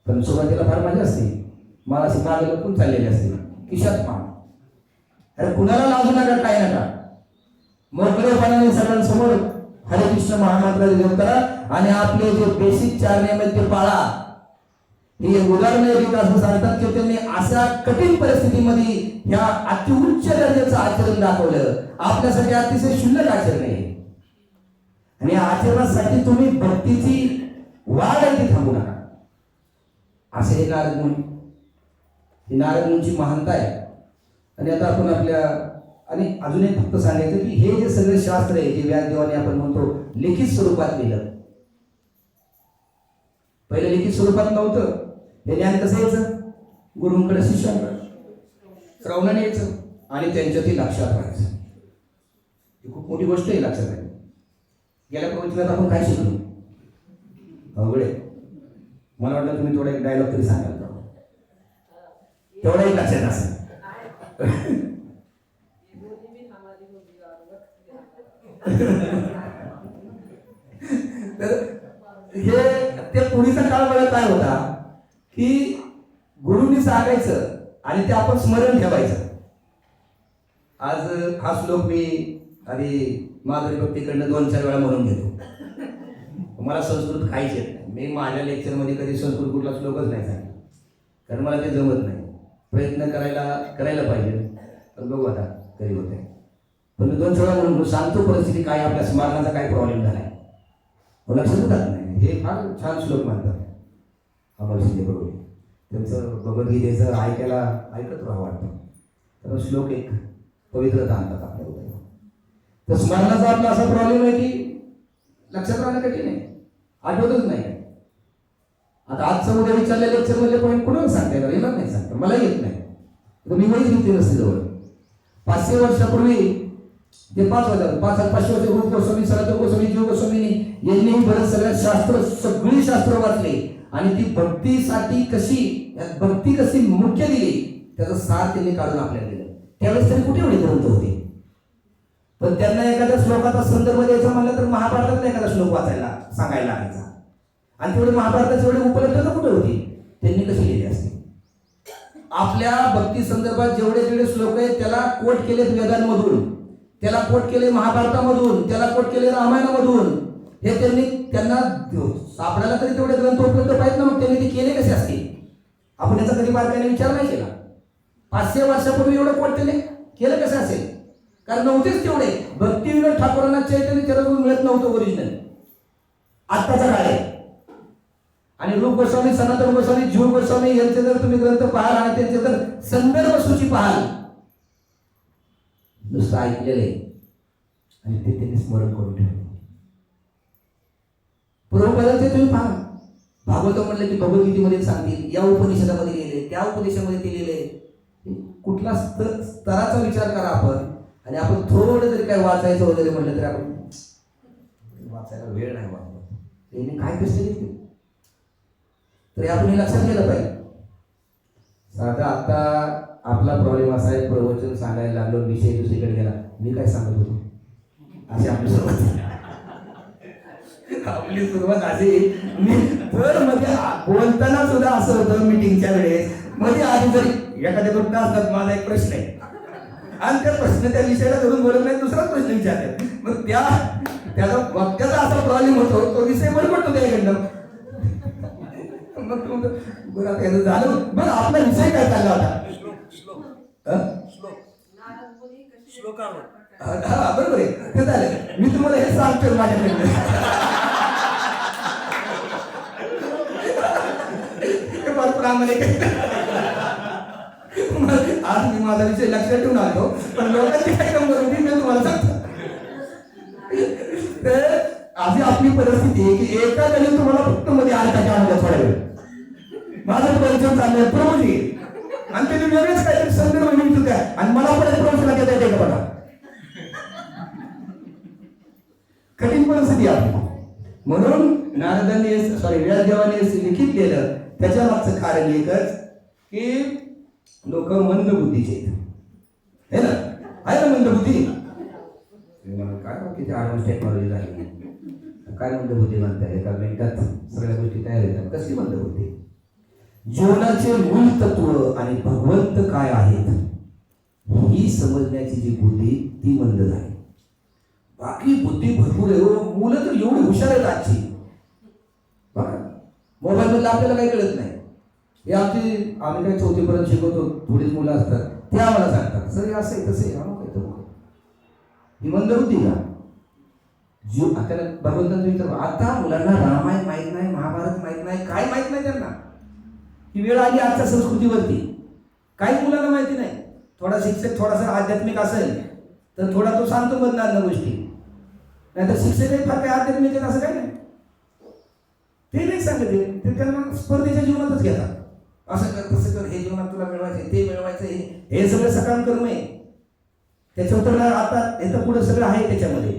Speaker 1: पण सुरुवातीला फार मजा असते. मला अशी मागे लपून चाललेली असते, खिशात मान. अरे कुणाला लाजू नका, काय नका, मोकळेपणाने सगळ्यांसमोर हरे कृष्ण महामंत्राचा जप करा, आणि आपले जे बेसिक 4 नियम आहेत ते पाळा. हे उदाहरण असं सांगतात की त्यांनी अशा कठीण परिस्थितीमध्ये ह्या अतिउच्च दर्जाचं आचरण दाखवलं. आपल्यासाठी अतिशय क्षुल्लक आचरण आहे, आणि या आचरणासाठी तुम्ही भक्तीची वाढ आहे ती थांबू नका. असे हे नारद मुनी, ही नारद मुनीची महानता आहे. आणि आता आपण आपल्या, आणि अजून एक फक्त सांगायचं की हे जे सगळे शास्त्र आहे जे व्यासदेवाने आपण म्हणतो लिखित स्वरूपात लिहिलं, पहिले लिखित स्वरूपात नव्हतं. हे ज्ञान कसं यायचं? गुरुंकडे, शिष्यांकडे श्रवणाने यायचं, आणि त्यांच्या ती लक्षात राहायचं. ही खूप मोठी गोष्ट आहे लक्षात आहे. गेल्या प्रवचनात आपण काय शिकलो? अवघड आहे. मला वाटलं तुम्ही थोडा एक डायलॉग तरी सांगाल, तेवढाही लक्षात असेल. तर हे ते पूर्वीचा काळ बघा काय होता की गुरुंनी सांगायचं आणि ते आपण स्मरण ठेवायचं. आज हा श्लोक मी आधी माधुरी भक्तीकडनं 2-4 वेळा म्हणून घेतो. मला संस्कृत काहीच येत नाही. मी माझ्या लेक्चरमध्ये कधी संस्कृत कुठला श्लोकच नाही सांगितलं, कारण मला ते जमत नाही. प्रयत्न करायला पाहिजे, पण बघू आता कधी होत आहे. पण मी 2 वेळा म्हणून सांगतो परिस्थिती काय, आपल्या स्मरणाचा काय प्रॉब्लेम झालाय लक्षात राहत नाही. हे फार छान श्लोक मानतात अमर शिंदे बरोबर. त्यांचं भगवद्गीतेचं ऐकत राहावं वाटतं. तर श्लोक एक पवित्रता आणतात आपल्या उदयाला. तर स्मरणाचा आपला असा प्रॉब्लेम आहे की लक्षात राहणं कठीण आहे, आठवतच नाही. आता आजचं उद्या विचारल्या लेक्चर मधले पॉईंट कुणाला सांगता येणार, येणार नाही सांगता, मला येत नाही. तर मी वहीच घेतली नसते जवळ. 500 वर्षापूर्वी ते 5,500 वर्ष रूप गोस्वामी, सनातन गोस्वामी, जीव गोस्वामींनी यांनीही बरेच सगळ्या शास्त्र, सगळी शास्त्र वाचले आणि ती भक्तीसाठी भक्ती कशी मुख्य दिली त्याचा सार त्यांनी काढून आपल्याला दिलं. त्यावेळेस तरी कुठे एवढे ग्रंथ होते, पण त्यांना एखाद्या श्लोकाचा संदर्भ द्यायचा म्हणलं तर महाभारतातला एखादा श्लोक वाचायला सांगायला लागायचा. आणि तेवढे महाभारताचे एवढे उपलब्धता कुठे होती, त्यांनी कशी लिहिली असते. आपल्या भक्ती संदर्भात जेवढे जेवढे श्लोक आहेत त्याला कोट केलेत वेदांमधून, त्याला कोट केले महाभारतामधून, त्याला कोट केले रामायणामधून. हे त्यांना सापडायला तरी तेवढे ग्रंथ उपलब्ध पाहिजेत ना, मग त्यांनी ते केले कसे असतील. आपण याचा कधी बारकाईने विचार नाही केला. 500 वर्षापूर्वी एवढं कोट केलं कसं असेल, कारण नव्हतेच तेवढे. भक्तिविनोद ठाकूरांना चैतन्य चरित्र मिळत नव्हतं ओरिजिनल, आत्ताचा काळ आहे. आणि रूप गोस्वामी, सनातन गोस्वामी, जीव गोस्वामी यांचे जर तुम्ही ग्रंथ पाहाल आणि त्यांचे जर संदर्भ सूची पाहाल, नुसतं ऐकलेले आणि ते त्यांनी स्मरण करून ठेवले. पूर्वपदांचे तुम्ही पहा, भागवत म्हणलं की भगवद्गीतेमध्ये सांगतील, या उपनिषदामध्ये लिहिले, त्या उपदेशामध्ये ते लिहिले. कुठला स्तराचा विचार करा आपण, आणि आपण थोडं जरी काय वाचायचं वगैरे म्हणलं तरी आपण वाचायला वेळ नाही वाटत. त्यांनी काय कष्ट घेतले, तर आपण हे लक्षात घ्यायला पाहिजे. साधा आता आपला प्रॉब्लेम असा आहे, प्रवचन सांगायला लागलो, विषय दुसरीकडे गेला, मी काय सांगत होतो अशी आपली सुरुवात. आपली सुरुवात अशी, मी जर मध्ये बोलताना सुद्धा असं होतं मीटिंगच्या वेळेस मध्ये आधी जरी एखाद्या ग्रुपला असतात, माझा एक प्रश्न आहे आणि त्या प्रश्न त्या विषयाला धरून बोलत नाही, दुसराच प्रश्न विचारतात. मग त्याचा वक्त्याचा असा प्रॉब्लेम होतो, तो विषय बरोबर त्याकडनं. मग बरं झालं, बरं आपला विषय काय चालला होता, बरोबर आहे, ते झालं. मी तुम्हाला हे सांगतोय माझ्याकडे प्रामाणिक. आज मी माझा विषय लक्षात ठेवून आलो, पण लोकांची काय नंबर होती मी तुम्हाला सांगतो. तर अशी आपली परिस्थिती आहे की एका जणी तुम्हाला फक्त मध्ये आले त्याच्या आनंद थोडा वेळ माझं परिचय चाललंय प्रभूजी, आणि ते वेगळेच काहीतरी संदर्भ मिळतो काय, आणि मला पण प्रवचनात येता येते का बघा. कठीण परिस्थिती आपली. म्हणून नारदांनी व्यासदेवाने लिखित केलं, त्याच्या मागचं कारण एकच की लोक मंद बुद्धीचे आहे ना, आहे ना मंद बुद्धी. काय किती ॲडव्हान्स टेक्नॉलॉजी झाली, काय मंद बुद्धी म्हणताय, एका मिनिटात सगळ्या गोष्टी तयार होतात. कसली मंद बुद्धी, जीवनाचे मूळ तत्व आणि भगवंत काय आहेत ही समजण्याची जी बुद्धी ती मंद झाली. बाकी बुद्धी भरपूर आहे, मुलं तर एवढी हुशार आहेत आजची. बघा मोबाईल मधलं आपल्याला काही कळत नाही. हे आमची आम्ही काही 4थी पर्यंत शिकवतो, थोडीच मुलं असतात, ते आम्हाला सांगतात सर हे असं आहे तसं आहे, ही मंद बुद्धी का. जीव आपल्याला भगवंतांचं विचार, आता मुलांना रामायण माहित नाही, महाभारत माहित नाही, काय माहित नाही त्यांना. ही वेळ आली आजच्या संस्कृतीवरती, काही मुलांना माहिती नाही. थोडा शिक्षक थोडासा आध्यात्मिक असेल तर थोडा तो सांगतो बदनार गोष्टी, नाहीतर शिक्षक फार काही आध्यात्मिक असं काही नाही, ते नाही सांगत. ते त्यांना स्पर्धेच्या जीवनातच घेतात, असं कर तसं कर, हे जीवनात तुला मिळवायचं, ते मिळवायचं, हे सगळं सकाम कर्म आहे. त्याच्यावर आता याचं पुढे सगळं आहे त्याच्यामध्ये.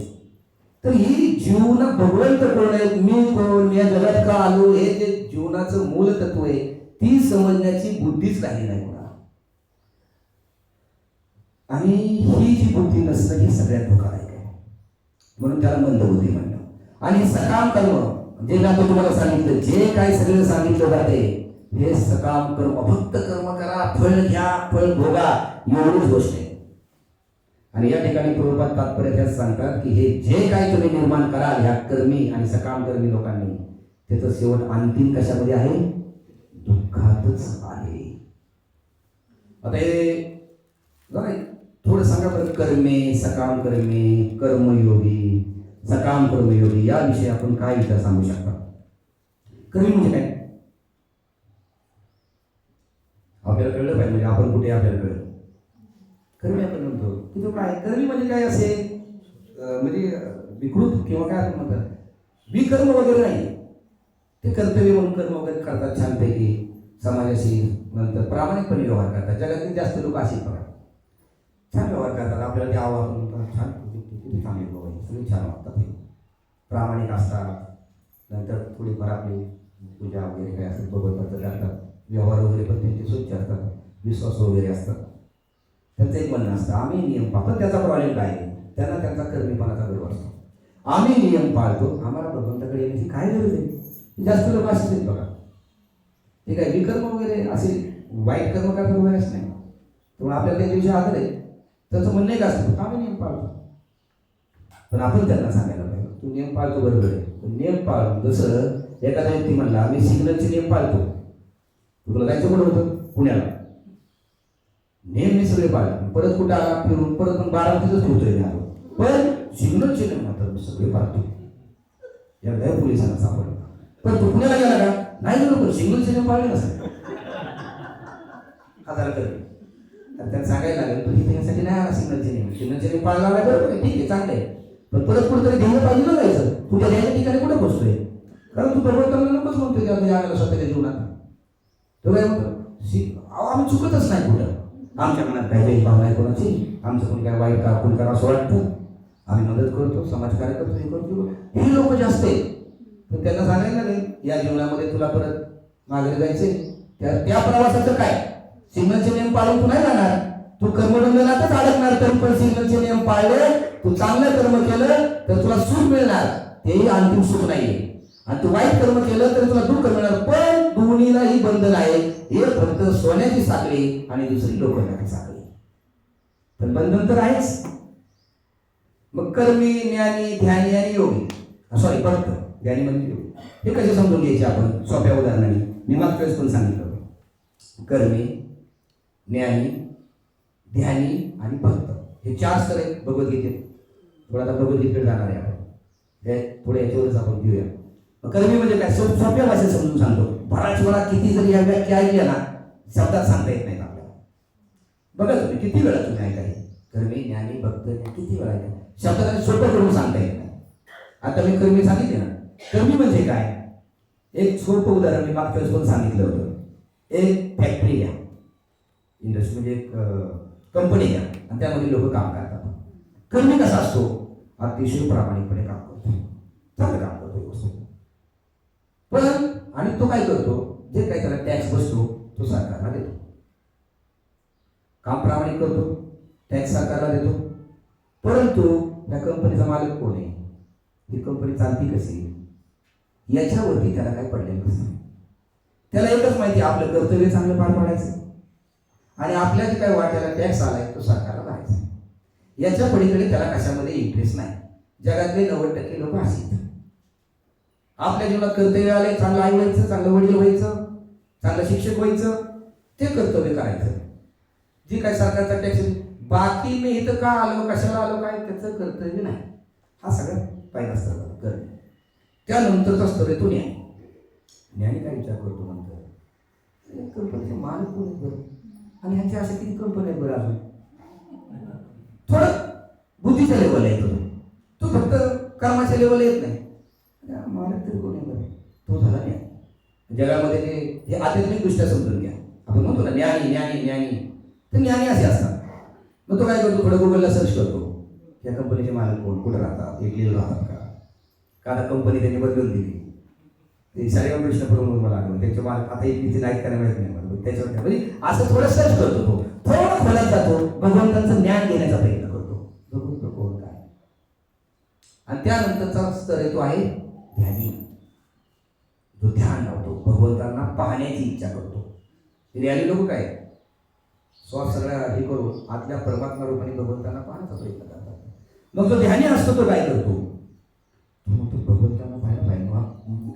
Speaker 1: तर ही जीवन भगवंत कोण आहे, मी कोण, या जगात का आलो, हे जे जीवनाचं मूल तत्व आहे ती समजण्याची बुद्धीच राहिली नाही कोणाला. आणि ही जी बुद्धी नसणं ही सगळ्यात धोकादायक आहे, म्हणून त्याला मंद बुद्धी म्हणलं. आणि सकाम कर्म जे मी तुम्हाला सांगितलं, जे काही सगळं सांगितलं जाते हे सकाम कर्म, फक्त कर्म करा, फळ घ्या, फळ भोगा, एवढीच गोष्ट आहे. आणि या ठिकाणी प्रभुपाद तात्पर्य सांगतात की हे जे काही तुम्ही निर्माण कराल ह्या कर्मी आणि सकाम कर्मी लोकांनी, त्याचं शेवट अंतिम कशामध्ये आहे, दुःखातच आहे. आता हे थोडं सांगा बरं, कर्मे, सकाम कर्मे, कर्मयोगी, सकाम कर्मयोगी याविषयी आपण काय विचार सांगू शकता. कर्मी म्हणजे काय आपल्याला कळलं पाहिजे, म्हणजे आपण कुठे आपल्याला कळलं. कर्मी आपण म्हणतो की तो काय कर्मी म्हणजे काय असे म्हणजे विकृत किंवा काय आपण म्हणतात विकर्म वगैरे नाही. ते कर्तव्य म्हणून कर्म वगैरे करतात छानपैकी, समाजाशी नंतर प्रामाणिकपणे व्यवहार करतात. जगातील जास्त लोक अशी बघा छान व्यवहार करतात. आपल्याला ते आव्हान म्हणतात छान किती चांगले लोक आहेत, सगळे छान वाटतात, हे प्रामाणिक असतात. नंतर थोडीफार आपली पूजा वगैरे काय असेल बरोबर करतात, व्यवहार वगैरे पण त्यांचे स्वच्छ असतात, विश्वास वगैरे असतात. त्यांचं एक म्हणणं असतं आम्ही नियम पाळतो. त्याचा प्रॉब्लेम काय आहे, त्यांना त्यांचा कर्मीपणाचा गर्व असतो. आम्ही नियम पाळतो, आम्हाला भगवंताकडे येण्याची काय गरज आहे. जास्त लोक असतील बघा, ठीक आहे, विकर्म वगैरे असे वाईट कर्म करतात वगैरेच नाही. त्यामुळे आपल्याला त्यांच्याविषयी आदर आहे. त्याचं म्हणणं एक असतं आम्ही नियम पाळतो. पण आपण त्यांना सांगायला पाहिजे तू नियम पाळतो बरोबर आहे, पण नियम पाळून जसं एखादा व्यक्ती म्हणला मी सिग्नलचे नियम पाळतो, तुला जायचं कुठं होतं पुण्याला, नियम मी सगळे पाळले, परत कुठं आला फिरून परत पण बारामतीतच होतोय मी आलो, पण सिग्नलचे नियम मात्र मी सगळे पाळतो. एकदा पोलिसांना सापडलं, पण तू पुण्याला गेला का नाही गेलो, पण सिग्नलचे नियम पाळले नसेल हजार करते. तर त्याला सांगायला लागेल तू इथे यासाठी नाही आला सिग्नलचे नियम पाळला बरोबर आहे, ठीक आहे चांगलं आहे, पण परत कुठेतरी ध्येय पाहिजे ना जायचं. तुझ्या ध्येयाच्या ठिकाणी कुठे बसतोय, कारण तू भगवंताला नकोच म्हणतोय त्या आम्हाला स्वतःच्या जीवनात. तो काय म्हणतो आम्ही चुकतच नाही कुठं, आमच्या मनात काही भेदभाव नाही कोणाची, आमचं कोणी काय वाईट का कोणी करावं असं वाटतं, आम्ही मदत करतो, समाजकार्य करतो, हे करतो. हे लोक जास्त आहेत. पण त्यांना सांगायला लागेल या जीवनामध्ये तुला परत मागे जायचे, त्या प्रवासाचं काय, सिग्नलचे नियम पाळून तू नाही जाणार, तू कर्मबंधनातच अडकणार. तरी पण सिग्नलचे नियम पाळले, तू चांगलं कर्म केलं तर तुला सुख मिळणार, तेही अंतिम सुख नाहीये. आणि तू वाईट कर्म केलं तर तुला दुःख मिळणार. पण दोन्हीलाही बंधन आहे, एक फक्त सोन्याची साखळी आणि दुसरी लोखंडाची साखळी, पण बंधन तर आहेच. मग कर्मी, ज्ञानी, ध्यानी आणि योगी, सॉरी भक्त, ज्ञानी म्हणजे योगी, हे कसे समजून घ्यायचे आपण सोप्या उदाहरणाने. मी मागच्या वेळेस पण सांगितलं कर्मी, ज्ञानी, ध्यानी आणि भक्त हे 4 स्तर आहेत भगवद्गीतेत. थोडा आता भगवद्गीतेकडे जाणार आहे आपण, हे थोडे याच्यावरच आपण घेऊया. कर्मी म्हणजे काय, सोप्या भाषेत समजून सांगतो. बराच वेळा किती जरी या व्याख्या ऐकल्या ना शब्दात सांगता येत नाहीत आपल्याला. बघा तुम्ही किती वेळा तुम्ही ऐकाय कर्मी, ज्ञानी, भक्त, किती वेळा ऐका, शब्दात सोपं करून सांगता येत नाही. आता मी कर्मी सांगितले ना, कर्मी म्हणजे काय, एक सोपं उदाहरण मी मागच्या वेळेस पण सांगितलं होतं. एक फॅक्टरी घ्या, इंडस्ट्री म्हणजे एक कंपनी घ्या आणि त्यामध्ये लोक काम करतात. कर्मी कसा असतो, अतिशय प्रामाणिकपणे काम करतो, चांगलं काम करतो व्यवस्थित. पण आणि तो काय करतो, जे काही त्याला टॅक्स बसतो तो सरकारला देतो. काम प्रामाणिक करतो, टॅक्स सरकारला देतो. परंतु या कंपनीचा मालक कोण आहे, ही कंपनी चालती कशी, याच्यावरती त्याला काय पडलेलं नसतं. त्याला एकच माहिती आपलं कर्तव्य चांगलं पार पाडायचं आणि आपल्या जे काय वाट्याला टॅक्स आलाय तो सरकारला भरायचा. याच्या पलीकडे त्याला कशामध्ये इंटरेस्ट नाही. जगातले 90% लोक असे. आपल्या जीवनात कर्तव्य आले, चांगलं आई व्हायचं, चांगलं वडील व्हायचं, चांगलं शिक्षक व्हायचं, ते कर्तव्य करायचं. जी काय सरकारचा टॅक्स, बाकी मी इथं का आलो, कशाला आलो, काय त्याचं कर्तव्य नाही. हा सगळ्यात पहिला स्तर कर्तव्य. त्यानंतरचा स्तर आहे तो न्याय. न्याय काय विचार करतो म्हणतो, कंपनीचे मालक कोण आहेत बरं, आणि ह्यांच्या अशा किती कंपनी आहेत बरं, अजून थोडं बुद्धीच्या लेवल आहे तो फक्त कर्माच्या लेवल येत नाही. मालक तरी कोण आहे बरं, तो झाला न्याय. जगामध्ये हे आध्यात्मिक दृष्ट्या समजून घ्या. आपण म्हणतो ना ज्ञानी ज्ञानी ज्ञानी, तर ज्ञानी असे असतात. मग तो काय करतो, थोडं गुगलला सर्च करतो, या कंपनीचे मालक कोण, कुठं राहतात, इटलीला राहतात का आता कंपनी त्यांनी बदलून दिली, ते सारे कृष्णप्रभू मला आठवलं, त्यांच्या मालक आता इटलीचे नाईक करायला माहित नाही मला, त्याच्यावर म्हणजे असं थोडं सर्च करतो, तो थोडं खोलात जातो, भगवंतांचं ज्ञान घेण्याचा प्रयत्न करतो, भगवंत कोण काय. आणि त्यानंतरचा स्तर येतो आहे ध्यानी, जो ध्यान लावतो, भगवंतांना पाहण्याची इच्छा करतो. ध्यानी लोक काय श्वास सगळ्या हे करून आतल्या परमात्मा रूपाने भगवंतांना पाहण्याचा प्रयत्न करतात. मग जो ध्यानी असतो तो काय करतो, तो भगवंतांना पाहायला पाहिजे.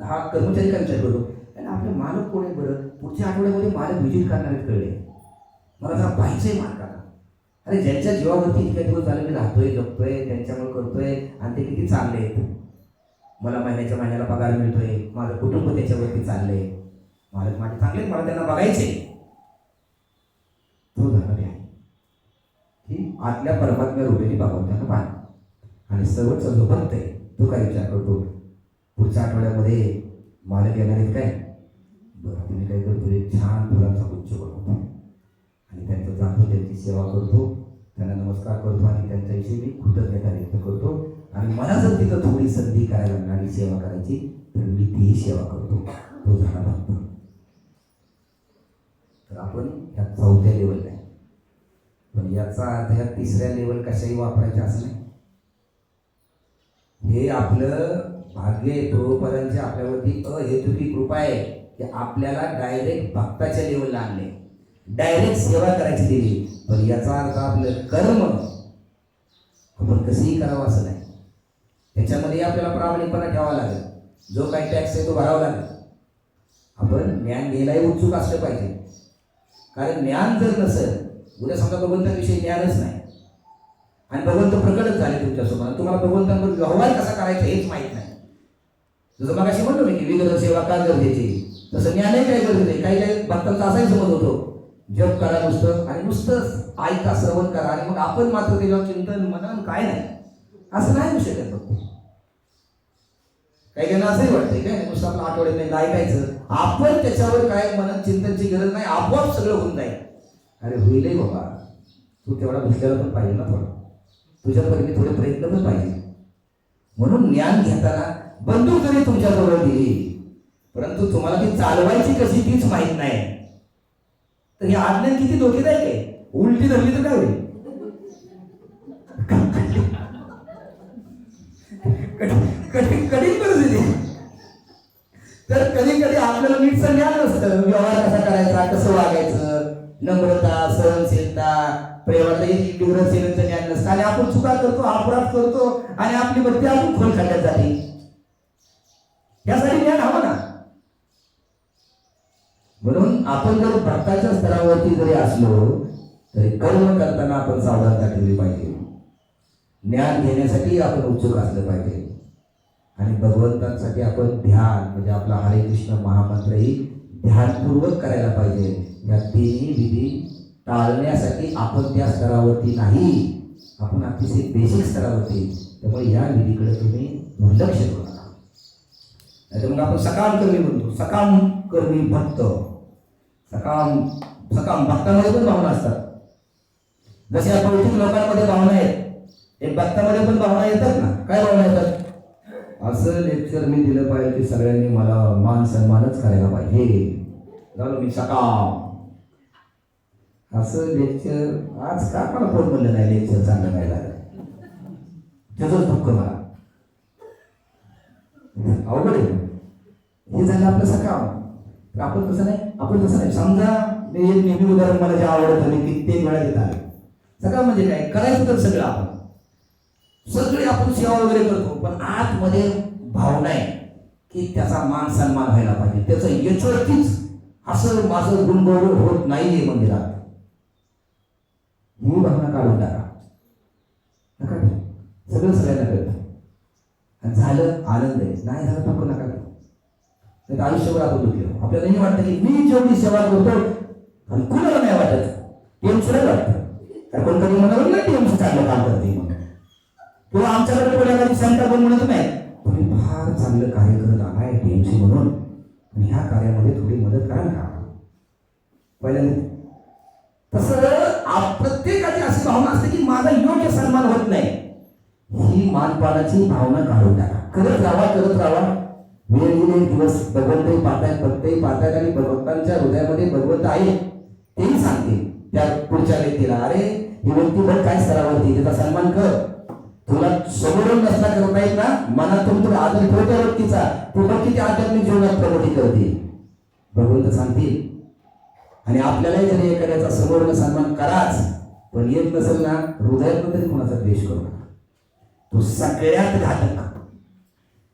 Speaker 1: हा कर्मचारी काय विचार करतो, आणि आपले मालक कोण आहे बरं, पुढच्या आठवड्यामध्ये मालक व्हिजिट करणार आहेत कळले, मला जरा पाहिजे मालकाला. अरे ज्यांच्या जीवावरती इतक्या दिवस झाले मी राहतोय, जगतोय, त्यांच्यामुळे करतोय आणि ते किती चांगले आहेत, मला महिन्याच्या महिन्याला पगार मिळतोय, माझं कुटुंब त्याच्यावरती चाललंय, मालक माझे चांगले, मला त्यांना बघायचे, तो झाला आहे. ही आतल्या परमात्म्या रूपेने भगवंतांना पाहणं. आणि सर्वच जो भक्त आहे तो काय विचार करतो, पुढच्या आठवड्यामध्ये मालक येणार आहेत काय, बरं तुम्ही काय करतो, एक छान फुलांचा गुच्छ बनवतो आणि त्यांचं जातो, त्यांची सेवा करतो, त्यांना नमस्कार करतो आणि त्यांच्याविषयी मी कृतज्ञता व्यक्त करतो. आणि मला जर तिथं थोडी संधी करायला मिळाली सेवा करायची तर मी तीही सेवा करतो. तो झाला भक्त. तर आपण ह्या 4थ्या लेवलला आहे. पण याचा अर्थ ह्या 3ऱ्या लेवल कशाही वापरायच्या असं नाही. हे आपलं भाग्य आहे, प्रभुपादांची आपल्यावरती अहेतुकी कृपा आहे की आपल्याला डायरेक्ट भक्ताच्या लेवलला आणले, डायरेक्ट सेवा करायची दिली. पण याचा अर्थ आपलं कर्म आपण कसंही करावं असं नाही. त्याच्यामध्ये आपल्याला प्रामाणिकपणा ठेवावा लागेल. जो काही टॅक्स आहे तो भरावा लागेल. आपण ज्ञान घ्यायलाही उत्सुक असलं पाहिजे. कारण ज्ञान जर नसेल, उद्या समजा भगवंताविषयी ज्ञानच नाही आणि भगवंत प्रकटच झाले तुमच्यासमोर, तुम्हाला भगवंतांवर व्यवहार कसा करायचा हेच माहीत नाही. जसं मग अशी म्हणतो मी की विग्रह सेवा का गरजेची, तसं ज्ञानही काय गरजेचं आहे. काही काही भक्तांचा असाही समज होतो, जप करा नुसतं आणि नुसतंच ऐका, श्रवण करा आणि मग आपण मात्र त्याच्यावर चिंतन मनन काय नाही, असं नाही होऊ शकत. काही काही असंही वाटतंय काय नुसतं आपलं आठवड्यात नाही ऐकायचं, आपण त्याच्यावर काय मनन चिंतनची गरज नाही, आपोआप सगळं होऊन जाईल. अरे होईलही बाबा, तू तेवढा भुसल्याला पण पाहिजे ना, थोडं तुझ्या परीने थोडे प्रयत्न पण पाहिजे. म्हणून ज्ञान घेताना बंदूक जरी तुमच्याजवळ दिली परंतु तुम्हाला ती चालवायची कशी तीच माहीत नाही, तर हे आज्ञा किती धोकेदायक आहे. उलटी धरली तर काय होईल, कठीण परिस्थिती. तर कधी कधी आपल्याला नीटचं ज्ञान नसतं, व्यवहार कसा करायचा, कसं वागायचं, नम्रता, सहनशीलता, प्रेमाचं विग्रहशीलतेचं ज्ञान नसतं आणि आपण चुका करतो, अपराध करतो आणि आपली भक्ती अजून खोल खड्ड्यात जाते. यासाठी ज्ञान हवं ना. म्हणून आपण जर भक्ताच्या स्तरावरती जरी असलो तरी कर्म करताना आपण सावधानता ठेवली पाहिजे. ज्ञान घेण्यासाठी आपण उत्सुक असलं पाहिजे आणि भगवंतांसाठी आपण ध्यान म्हणजे आपला हरे कृष्ण महामंत्रही ध्यानपूर्वक करायला पाहिजे. या तिन्ही विधी टाळण्यासाठी आपण त्या स्तरावरती नाही, आपण अतिशय बेसिक स्तरावरती. त्यामुळे या विधीकडे तुम्ही दुर्लक्ष करू नका. नाहीतर मग आपण सकाम कर्मी म्हणतो, सकाम कर्मी भक्त. सकाम भक्तामध्ये पण भावना असतात. जशा भौतिक लोकांमध्ये भावना आहेत, एक भक्तामध्ये पण भावना येतात ना. काय भावना येतात, असं लेक्चर मी दिलं पाहिजे की सगळ्यांनी मला मान सन्मानच करायला पाहिजे, झालं मी सकाम. असं लेक्चर आज का मला कोण म्हणलं नाही लेक्चर चांगलं नाही लागलं, त्याचंच दुःख मला. अवघड आहे हे झालं आपलं सकाम. आपण तसं नाही. समजा मी एक नेहमी उदाहरण मला जे आवडतं मी कित्येक वेळा देत आहे. सकाळ म्हणजे काय करायचं तर सगळं आपण सगळे आपण सेवा वगैरे करतो, पण आतमध्ये भावना आहे की त्याचा मान सन्मान व्हायला पाहिजे, त्याचं यशोवरतीच असं माझं गुणगौरव होत नाहीये मंदिरात. ही भावना काढून टाका, नका ठेवू. सगळं सगळ्यांना कळतं. झालं आनंद आहे, नाही झालं दुःख नका करू. नाही आयुष्यभर आपण दुःखी राहू. आपल्याला नाही वाटतं की मी जेवढी सेवा करतो आणि कुणाला नाही वाटत, टीएमसीला वाटतं. तर कोण कधी म्हणाल ना टीएमसी चांगलं काम करते म्हणून, किंवा आमच्याकडे कोणाकडे शंका पण म्हणत नाही तुम्ही फार चांगलं कार्य करत आलाय टीएमसी म्हणून, आणि ह्या कार्यामध्ये थोडी मदत करा का. पहिल्यांदा तसं प्रत्येकाची अशी भावना असते की माझा योग्य सन्मान होत नाही. ही मानपानाची भावना काढून टाका. करत राहा. वेळ येईल दिवस भगवंतही पाहतायत, भक्तही पाहतायत आणि भगवंतांच्या हृदयामध्ये भगवंत आहे तेही सांगतील त्या पुढच्या व्यक्तीला, अरे ही व्यक्ती बघ काय स्तरावरती, त्याचा सन्मान कर. तुला समोरून नसता करता येत ना, मनातून तुला आदर ठेवत्या व्यक्तीचा, तू बघ किती आध्यात्मिक जीवनात प्रगती करते, भगवंत सांगतील. आणि आपल्यालाही जरी एखाद्याचा समोरून सन्मान कराच, पण येत नसेल ना हृदयात तरी कोणाचा द्वेष करू नका. तो सगळ्यात घातक,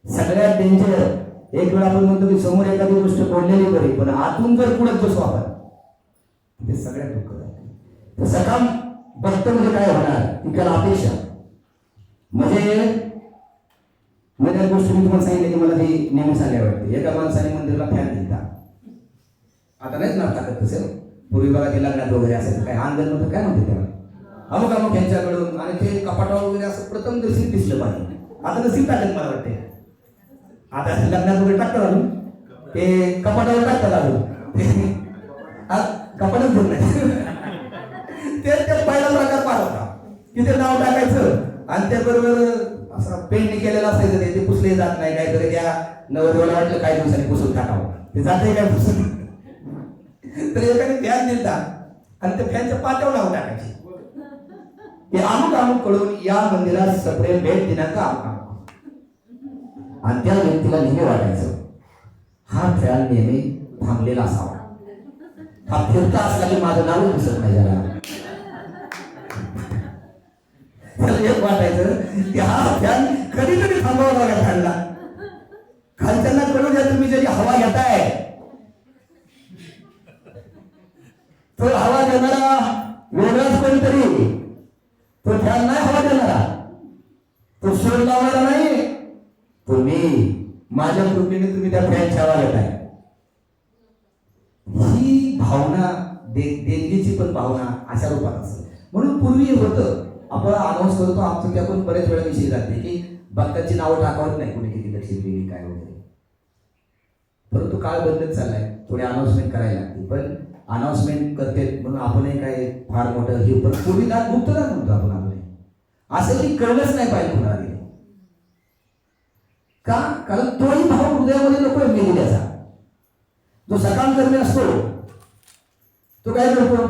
Speaker 1: सगळ्यात डेंजर. एक वेळ आपण म्हणतो की समोर एखादी गोष्ट बोललेली बरी, पण आतून जर पुढे बसू आपण ते सगळ्यात दुःखदायक. तर सकाम भक्त म्हणजे काय होणार, तिकडे अपेक्षा म्हणजे एक गोष्ट मी तुम्हाला सांगितलं की मला ती नेहमी सांगायला वाटते. एका माणसाने मंदिरला फॅन दिला, आता नाहीच ना टाकत तसं. पूर्वी बघा ते लग्नात वगैरे असायचं, काय अंगण नव्हतं, काय म्हणते त्याला अमुक अमुक यांच्याकडून, आणि ते कपाटावर वगैरे असं प्रथम दर्शी दिसलं पाहिजे. आता नसीब टाकत मला वाटते, आता लग्नात वगैरे टाकतात अजून ते कपाटावर टाकतात अजून कपाटच घेऊन नाही ते पहिला प्रकार पार होता की ते नाव टाकायचं आणि त्याबरोबर असं पेंट केलेलं असायचं, ते पुसले जात नाही, काहीतरी त्या नवरदेवाला वाटलं काही दिवसांनी पुसून टाकावं, ते जाते काय पुसून तर एकाने फॅन दिलता आणि त्या फॅनच्या पात्यावर नाव टाकायचे, ते अमुक अमुक कडून या मंदिरात सप्रेम भेट दिनांक अमुक, आणि त्या व्यक्तीला नेहमी वाटायचं हा फॅन नेहमी थांबलेला असावा, हा फिरता असला की माझं नाव दिसत नाही त्याला एक वाटायचं की हा फॅन कधीतरी थांबावा लागेल फॅनला, खालच्यांना कळू द्या तुम्ही जरी हवा घेताय तो हवा देणारा वेगळाच कोणतरी, तो फॅन नाही हवा देणारा, तो शोध लावणारा नाही, तुम्ही माझ्या कृपेने तुम्ही त्या फॅनची हवा घेताय. ही भावना देणगीची पण भावना अशा रूपात असेल. म्हणून पूर्वी होतं आपण अनाऊन्स करतो आमचं, त्या पण बऱ्याच वेळा विषय जाते की भक्तांची नावं टाकावत नाही कोणी किती लक्ष दिली काय वगैरे, परंतु काळ बदलत चाललाय, थोडी अनाऊन्समेंट करायला लागते, पण अनाऊन्समेंट करते म्हणून आपणही काय फार मोठं हे, पण पूर्वी दान गुप्तदान म्हणतो आपण आपले, असं की कळलंच नाही पाहिजे कोणाला दिले का, कारण तोही भाव हृदयामध्ये नको आहे मेली त्याचा. जो सकाम कर्मी असतो तो काय करतो,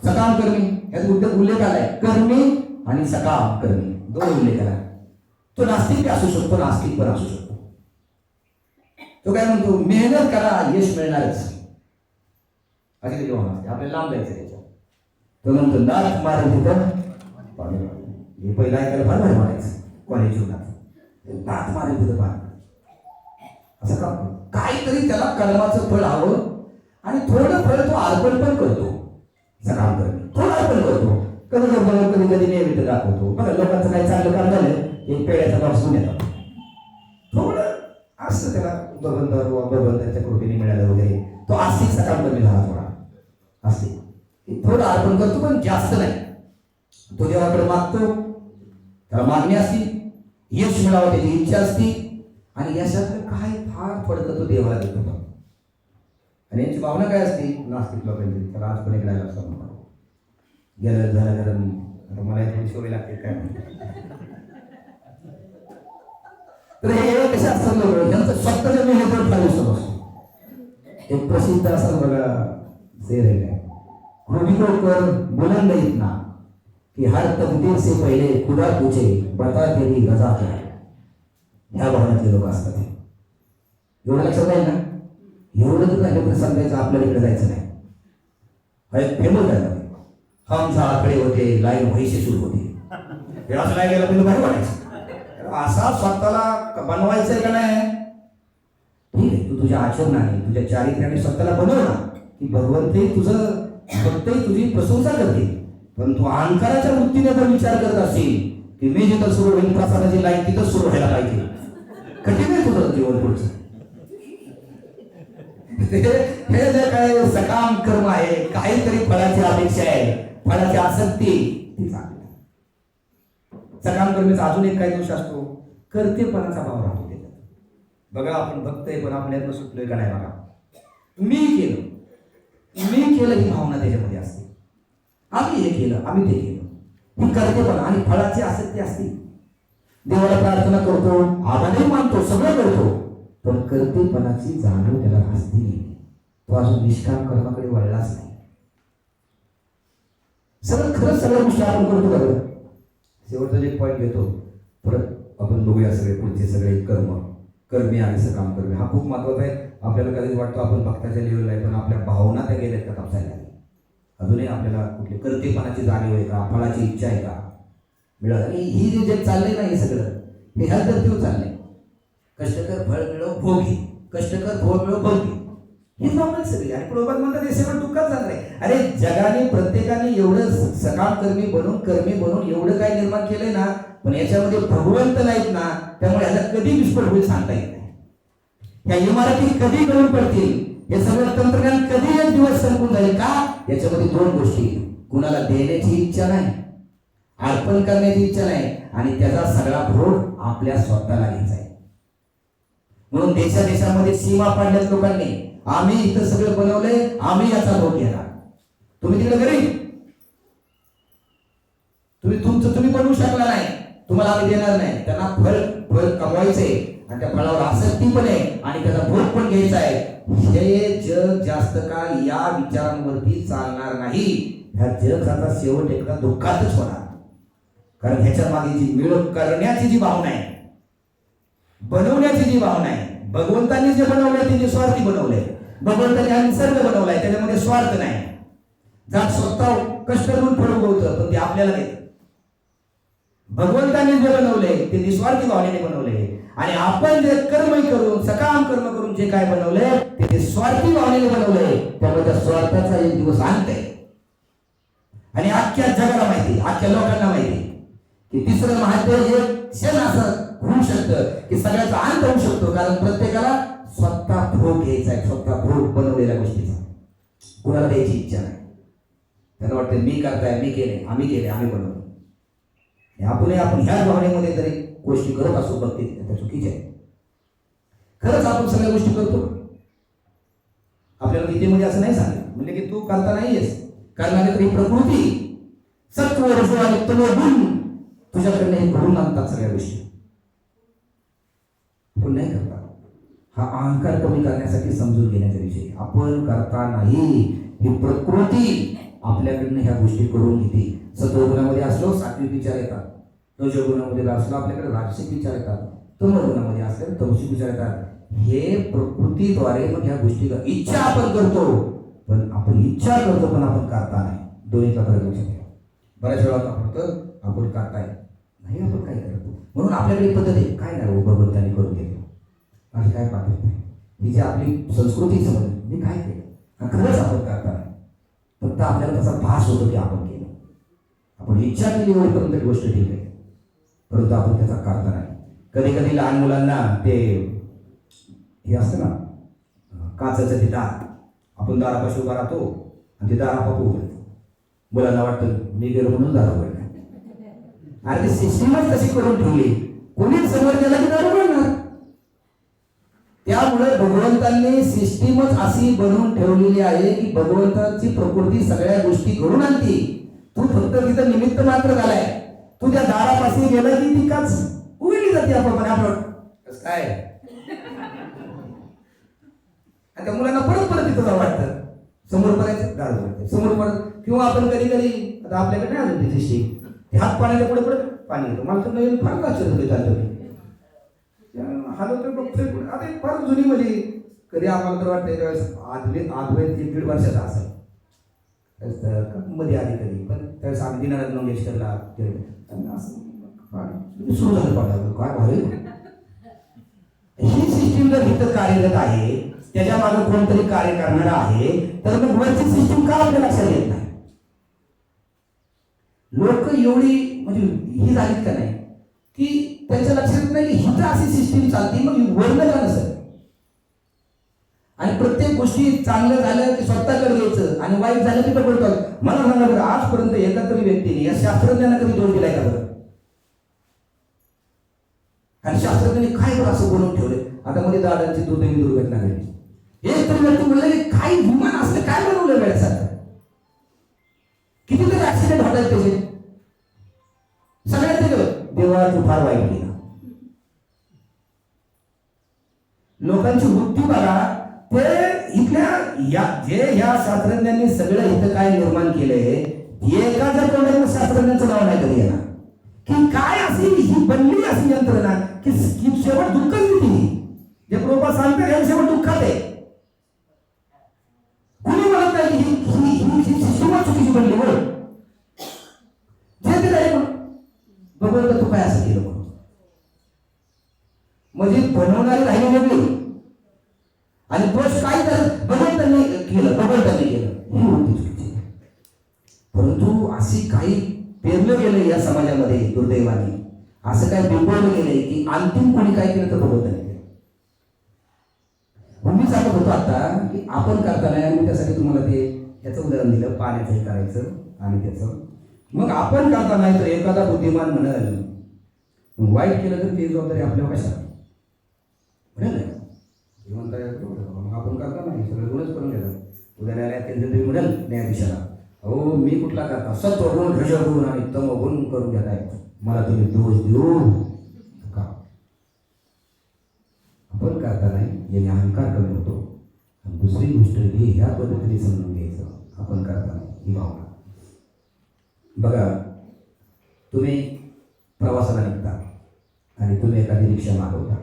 Speaker 1: सकाम कर्मी यात उल्लेख आलाय, कर्मी आणि सकाम कर्मी दोन उल्लेख आला. तो नास्तिक असू शकतो, नास्तिक पण असू शकतो. तो काय म्हणतो, मेहनत करा यश मिळणारच, अशी जेव्हा आपल्याला लांब जायचं त्याच्यात. तो म्हणतो नाथ मारेल तिथं पाणी, हे पहिला ऐकायला फार भारी मारायचं कॉलेज जीवनात, नाथ मारेल तिथं पाणी, असं का काहीतरी त्याला कर्माचं फळ हवं, आणि थोडं फळ तो अर्पण पण करतो, सकाम कर्मी थोडं अर्पण करतो, कधी कधी नियमित दाखवतो. बघा लोकांचं काही चांगलं काम झालं एक पेड्याचा बॉक्स घेऊन येतात, थोडं असं त्याला भगवंताच्या कृपेने मिळालं वगैरे, तो आस्तिक सकाम कर्मी झाला, थोडा आस्तिक थोडं अर्पण करतो पण जास्त नाही. तो देवाकडे मागतो, त्याला मागणी असती, यश मिळावं त्याची इच्छा असती, आणि यशातलं काय फार फडकं तो देवाला देतो. आणि यांची भावना काय असते नास्तिक लोकांची, त्याला आज पण एक डायलॉग सांगतो, गेलं झालं गरम, आता मला थोडी सवय लागते काय. तर हे कसे असतात लोक, त्यांचं स्वतःच्या मेहनतीवर फार विश्वास असतो. एक प्रसिद्ध असं बघा शेर आहे काय, खूबी को कर बुलंद इतना कि हर तकदीर से पहिले खुदा पूछे बता तेरी रजा क्या. ह्या भावनातले लोक असतात. एवढं लक्षात आहे ना, एवढं जर झालं तर सांगायचं आपल्याला इकडे जायचं नाही. हा एक फेमस आहे, हम आकडे होते लाईन व्हायचे सुरू होते, हे असं नाही गेलं म्हणजे भारी वाटायचं. असा स्वतःला बनवायचंय का नाही, ठीक आहे, तू तुझ्या आचरणाने तुझ्या चारित्र्याने स्वतःला बनव ना, की भगवंतही तुझं भक्तही तुझी प्रशंसा करते. पण तू अहंकाराच्या वृत्तीने जर विचार करत असेल की मी जिथं सुरू होईल प्रसादाची लाईन तिथं सुरू व्हायला पाहिजे, कठीण आहे तुझं जीवन पुढचं. हे जे काय सकाम कर्म आहे, काहीतरी फळाची अपेक्षा आहे, फळाची आसक्ती, ती चांगली. सकाम कर्मीचा अजून एक काय दोष असतो, कर्तेपणाचा भाव राहतो त्याच्यात. बघा आपण भक्त आहे पण आपल्यातनं सुटलोय का नाही, बघा मी केलं ही भावना त्याच्यामध्ये असते. आम्ही हे केलं, आम्ही ते केलं, ही कर्तेपणा आणि फळाची आसक्ती असते. देवाला प्रार्थना करतो, आभारही मानतो, सगळं करतो, पण कर्तेपणाची जाणीव त्याला असते नाही. तो अजून निष्काम कर्माकडे वळलाच नाही. खरंच सगळ्या गोष्टी आपण करतो बरोबर. शेवटचा एक पॉईंट घेतो, परत आपण बघूया सगळे पुढचे सगळे कर्मी आणि सकाम कर्मी. हा खूप महत्वाचा आहे. आपल्याला कधीच वाटतो आपण भक्ताच्या लेवलला आहे, पण आपल्या भावना त्या गेल्यात का तपसायला. अजूनही आपल्याला कुठली कर्तेपणाची जाणीव आहे का, फळाची इच्छा आहे का मिळत. आणि ही जे चाललंय ना हे सगळं हे ह्या धर्तीवर चाललंय. कष्टकर फळ मिळव भोगी, कष्टकर फळ मिळव भोगी, ही भावना सगळी. आणि प्रभुपाद म्हणतात हे सगळं दुःखात जाणार आहे. अरे जगाने प्रत्येकाने एवढं सकाम कर्मी बनून एवढं काय निर्माण केलंय ना, पण याच्यामध्ये भगवंत नाहीत ना, त्यामुळे ह्याला कधी विस्फोट होईल सांगता येत नाही. ह्या इमारती कधी गळून पडतील, हे सगळं तंत्रज्ञान कधी एक दिवस संपून जाईल का, याच्यामध्ये दोन गोष्टी, कुणाला देण्याची इच्छा नाही अर्पण करण्याची इच्छा नाही आणि त्याचा सगळा भोग आपल्या स्वतःला घ्यायचा आहे. म्हणून देशादेशामध्ये सीमा पाडल्यात लोकांनी. आम्ही इथं सगळं बनवलंय, आम्ही याचा भोग घेणार. तुम्ही तिकडे गरीब, तुम्ही बनवू शकला नाही, तुम्हाला आम्ही देणार नाही. त्यांना फळ कमवायचंय आणि त्या फळावर आसक्ती पण आहे आणि त्याचा भोग पण घ्यायचा आहे. हे जग जास्त काळ या विचारांवरती चालणार नाही. ह्या जगाचा शेवट एकदा दुःखातच होणार. कारण ह्याच्या मागे जी मिळव करण्याची जी भावना आहे, बनवण्याची जी भावना आहे, भगवंतांनी जे बनवलंय ते स्वार्थी बनवलंय. भगवंतांनी हा निसर्ग बनवलाय, त्याच्यामध्ये स्वार्थ नाही. जात स्वतः कष्ट करून फळ उगवतं, पण ते आपल्याला देत. भगवंतांनी जे बनवलंय ते निस्वार्थी भावनेने बनवलंय आणि आपण जे कर्म करून सकाम कर्म करून जे काय बनवलंय ते स्वार्थी भावनेने बनवलंय. त्यामुळे त्या स्वार्थाचा एक दिवस अंत आहे. आणि अख्ख्या जगाला माहिती, अख्ख्या लोकांना माहिती की तिसरं महादेव हे क्षण असं होऊ शकतं की सगळ्याचा अंत होऊ शकतो. कारण प्रत्येकाला स्वतः भोग घ्यायचा आहे, स्वतः भोग बनवलेल्या गोष्टीचा. कुणाला द्यायची इच्छा नाही. त्यांना वाटतं मी करताय, मी केले, आम्ही केले, आम्ही बनवलं. आपण ह्या भावनेमध्ये जरी गोष्टी करत असो बघते त्या चुकीच्या आहे. खरंच आपण सगळ्या गोष्टी करतो. आपल्याला गीतेमध्ये असं नाही सांगितलं म्हणजे की तू करता नाहीयेस, करणारी तरी प्रकृती सत्व रज आणि तम गुण तुझ्याकडे हे घडून आणतात सगळ्या गोष्टी. आपण नाही करता. हा अहंकार कमी करण्यासाठी समजून घेण्याचा विषय. आपण करता नाही, ही प्रकृती आपल्याकडनं ह्या गोष्टी करून घेते. सत्वगुणामध्ये असलो सात्विक विचार येतात, रजोगुणामध्ये असलो आपल्याकडे राजसिक विचार येतात, तमोगुणामध्ये असले तमसिक विचार येतात. हे प्रकृतीद्वारे मग ह्या गोष्टी इच्छा आपण करतो, पण आपण इच्छा करतो पण आपण करता नाही. दोन्हीचा फरक लक्षात ठेवा. बऱ्याच वेळा आपण होतं आपण करताय नाही, आपण काय करतो. म्हणून आपल्याकडे पद्धत आहे काय नाही भगवंतांनी करून दिलं माझी काय पाठवत नाही. ही जी आपली संस्कृती समज मी काय केलं खरंच आपण करता नाही. फक्त आपल्याला तसा भास होतो की आपण केलं, आपण इच्छा केली एवढीपर्यंत गोष्ट ठीक आहे, परंतु आपण त्याचा करता नाही. कधी कधी लहान मुलांना ते हे असतं ना काचाचं ते दार, आपण दारापाशी उभा राहतो आणि ते दार आपोआप उघडतो. मुलांना वाटतं मी गेलो म्हणून दार उघडलं. अरे ती सिस्टीमच तशी करून ठेवली, कोणी समोर गेला की दार उघडणार. त्यामुळे भगवंतांनी सिस्टीमच अशी बनवून ठेवलेली आहे की भगवंताची प्रकृती सगळ्या गोष्टी घडून आणते. तू फक्त तिथं निमित्त मात्र झालाय. तू त्या दारापाशी गेला की ती काच उघडली जाते आपण काय. आणि त्या मुलांना परत तिथं जावं वाटतं. समोर पर्यंत दार उघडते, समोर परत. किंवा आपण कधी कधी आता आपल्याकडे नाही आलं ती सिस्टीम, हात पाण्याच्या पुढे पुढे पाणी येतं. मला तर नवीन फार लक्षात होते चालतं हालवतो बघतोय. आता फार जुनी म्हणजे कधी आम्हाला तर वाटतं त्यावेळेस आधवेत 1-1.5 वर्षाचा असेल मध्ये आधी कधी, पण त्यावेळेस आम्ही दिनानाथ मंगेशकरला सुरू झालं पाठवलं काय भारी. ही सिस्टीम जर इथं कार्यरत आहे, त्याच्या मागे कोणतरी कार्य करणार आहे, तर मग वरची सिस्टीम का आपल्या लक्षात येत नाही. लोक एवढी म्हणजे ही झालीत का नाही की त्यांच्या लक्षात नाही की हिथं अशी सिस्टीम चालते, मग वर्ण का नसेल. आणि प्रत्येक गोष्टी चांगलं झालं की स्वतःकडे घ्यायचं आणि वाईट झालं की पकडतात. मला सांगा बरं, आजपर्यंत एका तरी व्यक्तीने या शास्त्रज्ञांना कधी दोष दिलाय का बरं. आणि शास्त्रज्ञांनी काय बरं असं बनवून ठेवले. आता मध्ये दादांची दुर्दैवी दुर्घटना घडली. एक तरी व्यक्ती म्हणलं की काही विमान असलं काय बनवलं वेळेसारखं. कितीतरी ऍक्सिडेंट होतात त्याचे. सगळ्यात देवाची फार वाईट केला. लोकांची वृत्ती बघा. ते इथल्या ह्या शास्त्रज्ञांनी सगळं इथं काय निर्माण केलंय, एकाच्या तोंडावर शास्त्रज्ञांचं नाव नाही कधी येणार की काय अशी ही बनली अशी यंत्रणा की शेवट दुःखच दिली. जे प्रभुपाद सांगतात हे शेवट दुःखात आहे. कुणी म्हणत नाही ही शिवा चुकीची बनली हो जे दिलं म्हणून भगवंत तू काय असं केलं म्हणून. म्हणजे बनवणारी राहिली वेगळी आणि दोष काय तर भगवंतांनी केलं ही होती चुकीची. परंतु अशी काही पेरलं गेलं या समाजामध्ये दुर्दैवाने, असं काय बिंबवलं गेलंय की अंतिम कोणी काय केलं तर भगवंतांनी केलं. मी सांगत होतो आता की आपण करताना, आणि त्यासाठी तुम्हाला ते याचं उदाहरण दिलं पाण्याचं हे करायचं आणि त्याचं मग आपण करता नाही तर एखादा बुद्धिमान म्हणेल वाईट केलं तर ती जबाबदारी आपल्यावर कशा म्हणेल नाही हे म्हणताय मग आपण करता नाही सगळं गुणच करून घेतात उद्या न्यायालयात केंद्र तुम्ही म्हणेल न्यायाधीशाला हो मी कुठला करता सत्व गुण रजगुण आणि तम गुण करून घेताय मला तुम्ही दोष देऊ का आपण करता नाही याने अहंकार कमी होतो आणि दुसरी गोष्ट ही ह्या पद्धतीने समजून घ्यायचं आपण करता नाही ही भावना बघा तुम्ही प्रवासाला निघता आणि तुम्ही एखादी रिक्षा मागवता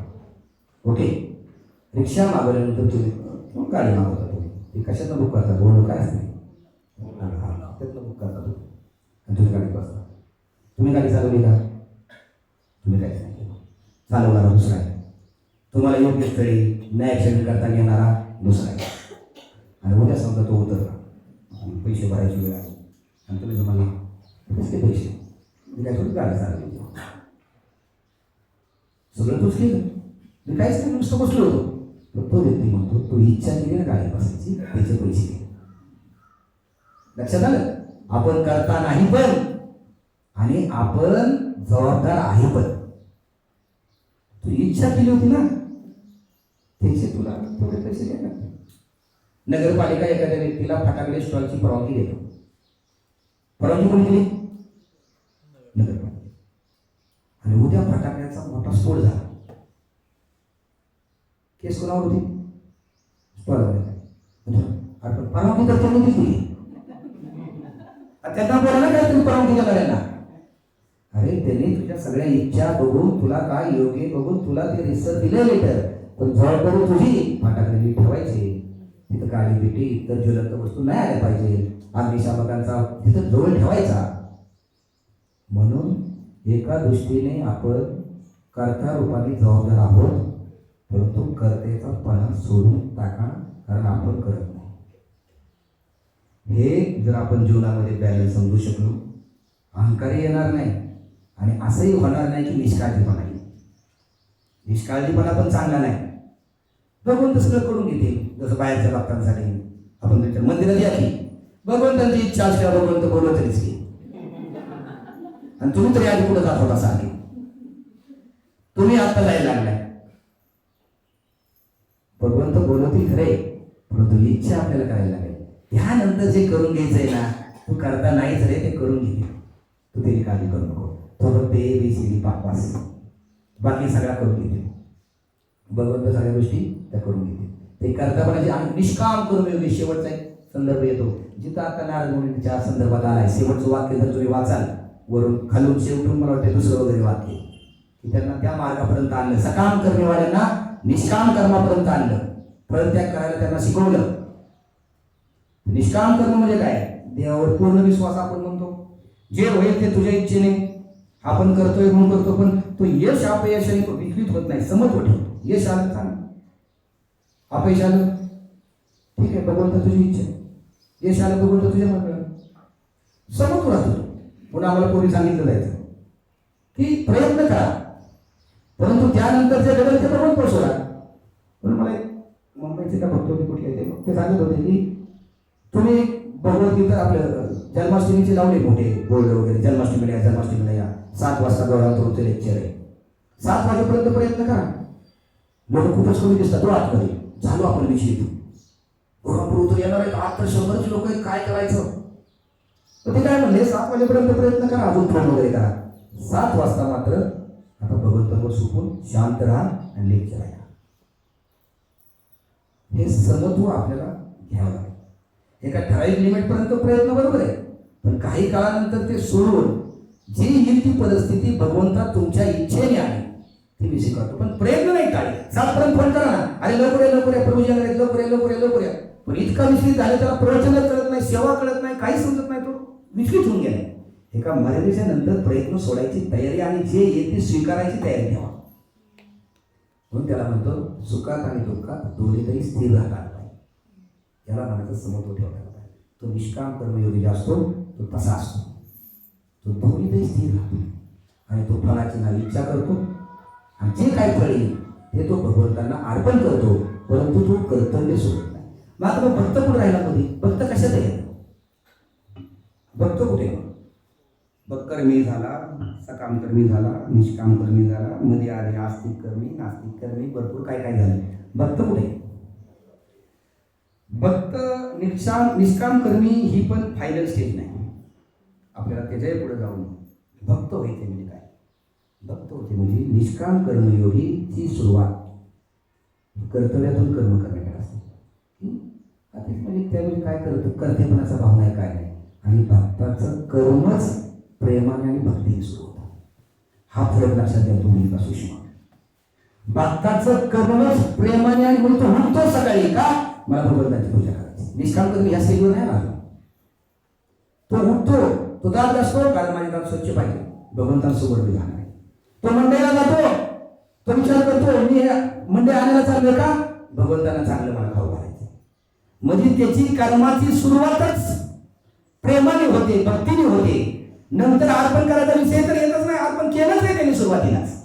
Speaker 1: ओके रिक्षा मागवल्यानंतर तुम्ही गाडी मागवता तुम्ही ती कशातनं बुक करता बोलणं काय असते त्यातनं बुक करता तुम्ही आणि तुम्ही गाडीत बसता तुम्ही गाडी चालवली का तुम्ही काहीच नाही केलं चालवणारा दुसरा आहे तुम्हाला योग्य स्थळी न ॲक्सिडेंट करता येणारा दुसरा आहे आणि उद्या समजा तो उतरला आणि पैसे भरायची वेळ आली आणि तुम्ही तुम्हाला कसले पैसे मी काय थोडी गाडी चालवली सगळं तोच केलं मी काहीच नाही नुसतं बसलो होतो तो व्यक्ती म्हणतो तो इच्छा केली ना गाडी बसायची त्याचे पैसे घे लक्षात आलं आपण करता नाही पण आणि आपण जबाबदार आहे पण तू इच्छा केली होती ना त्याचे तुला थोडे पैसे द्यावे लागतील नगरपालिका एखाद्या व्यक्तीला फटाकडे स्टॉलची परवानगी देतो परवानगी कोणी दिली नगरपालिका आणि उद्या फटाक्याचा मोठा स्फोट झाला केस कोणावर होती आपण परवानगी तर त्यांनी दिली त्यांना बोलायला काय तुम्ही परवानगी देणाऱ्यांना अरे त्यांनी तुझ्या सगळ्या इच्छा बघून तुला काय योग्य बघून तुला ते रिसर दिलं लेटर पण जबाबदारी तुझी फटाकडे ठेवायची तिथं गाडी बिटी इतर ज्वलंत वस्तू नाही आल्या पाहिजे अग्निशामकांचा तिथं जवळ ठेवायचा म्हणून एका दृष्टीने आपण कर्ता रूपाने जबाबदार आहोत परंतु कर्त्याचा पणा सोडून टाका कारण आपण करत नाही हे जर आपण जीवनामध्ये बॅलन्स समजू शकलो अहंकारही येणार नाही आणि असंही होणार नाही की निष्काळजीपणा येईल निष्काळजीपणा पण चांगला नाही भगवंत सगळं करून घेते जसं बाहेरच्या भक्तांसाठी आपण त्यांच्या मंदिरात या की भगवंतांची इच्छा असल्यावर भगवंत बोलवतरीच की आणि तुम्ही तरी आधी पुढे जात होता सारखे तुम्ही आता जायला लागलाय भगवंत बोलवतील खरे परंतु इच्छा आपल्याला करायला लागेल त्यानंतर जे करून घ्यायचंय ना तू करता नाहीच रे ते करून घे तू त्याची काळजी करू नको तो फक्त ABCD पास बाकी सगळ्या करून घेते भगवंत सगळ्या गोष्टी त्या करून घेते ते करतापणाचे आणि निष्काम करून शेवटचा एक संदर्भ येतो जिथं आता नारद मुनीच्या संदर्भात आलाय शेवटचं वाक्य जर तुम्ही वाचाल वरून खालून शेवटून मला वाटतं दुसरं वगैरे वाक्य की त्यांना त्या मार्गापर्यंत आणलं सकाम करणेवाल्यांना निष्काम कर्मापर्यंत आणलं फळत्याग करायला त्यांना शिकवलं निष्काम कर्म म्हणजे काय देवावर पूर्ण विश्वास आपण म्हणतो जे होईल ते तुझ्या इच्छेने आपण करतोय म्हणून करतो पण तो यश अपयशाने तो विकलित होत नाही समत्व ठेवतो यश आलं चांगलं अपयश आलं ठीक आहे भगवंत तुझी इच्छा यश आलं भगवंत तुझ्या मनाला समत्व राहतो म्हणून आम्हाला कोणी सांगितलं जायचं की प्रयत्न करा परंतु त्यानंतर जे घडेल ते बरोबर सोडा म्हणून मला मुंबईचे का भक्त होते कुठले ते सांगत होते की तुम्ही भगवद्गीता आपलं जन्माष्टमीचे लावले मोठे बोर्ड वगैरे जन्माष्टमीला या 7 वाजता गौरांतरूचं लेक्चर आहे 7 वाजेपर्यंत प्रयत्न करा लोक खूपच कमी दिसतात तो आतमध्ये झालो आपण विषय गौरांपूर येणार आहेत आज तर 100ची लोक आहेत काय करायचं तर ते काय म्हणले 7 वाजेपर्यंत प्रयत्न करा अजून फोन वगैरे करा 7 वाजता मात्र आता भगवंतावर सुकून शांत राहा आणि लेक्चर ऐका हे समत्व आपल्याला घ्यावं लागेल एका ठराविक लिमिटपर्यंत प्रयत्न बरोबर आहे पण काही काळानंतर ते सोडून जी येईल ती परिस्थिती भगवंता तुमच्या इच्छेने आली ती मी स्वीकारतो पण प्रयत्न नाही टाळे 7 पर्यंत फोन करा ना अरे लवकर या प्रभू येणार आहेत लवकर या पण इतका विचलित झाला त्याला प्रवचनच कळत नाही सेवा कळत नाही काही समजत नाही तो विचलित होऊन गेला एका मर्यादेच्या नंतर प्रयत्न सोडायची तयारी आणि जे येईल ती स्वीकारायची तयारी ठेवा म्हणून त्याला म्हणतो सुखात आणि दुःखात दोन्हीतही स्थिर राहतात याला म्हणायचं समत्व ठेवला पाहिजे तो निष्काम कर्मयोगी जो असतो तो तसा असतो तो दोन्हीतही स्थिर राहतो आणि तो फळाची ना इच्छा करतो आणि जे काही फळ येईल ते तो भगवंतांना अर्पण करतो परंतु तो कर्तव्य सोडत नाही मात्र भक्त कुठे राहिला कधी भक्त कशात आहे भक्त कुठे
Speaker 3: कर्मी झाला, सकाम कर्मी झाला, निष्काम कर्मी झाला, मध्ये आले आस्तिक कर्मी, नास्तिक कर्मी, भरपूर काय काय झालं. भक्त कुठे? भक्त निष्काम कर्मी ही पण फायनल स्टेज नाही. आपल्याला त्याच्याही पुढे जाऊन भक्त व्हायचे म्हणजे काय? भक्त होते म्हणजे निष्काम कर्मयोगीची सुरुवात कर्तव्यातून कर्म करण्याकडे असते. म्हणजे त्यावेळी काय करतो? कर्तेपणाचा भाव नाही, काय नाही. आणि भक्ताचं कर्मच प्रेमाने आणि भक्तीने सुरू होतं. हा फरक लक्षात द्या तुम्ही का सूक्ष्म. भक्ताचं कर्मच प्रेमाने आणि म्हणतो म्हणतो सकाळी का मला भगवंताची पूजा करायची. निष्काम कर्मी ह्या स्टेजवर नाही आला. तो उठतो, तो दात असतो, कारण माझे दात स्वच्छ पाहिजे, भगवंतांसोबत मी जाणार आहे. तो मंडईला जातो, तो विचार करतो मी मंडई आणायला चाललोय का भगवंतांना चांगलं मला खाऊ घालायचं. म्हणजे त्याची कर्माची सुरुवातच प्रेमाने होते, भक्तीने होते. नंतर अर्पण करायचा विषय तर येतच नाही. अर्पण केलंच नाही त्यांनी सुरुवातीलाच.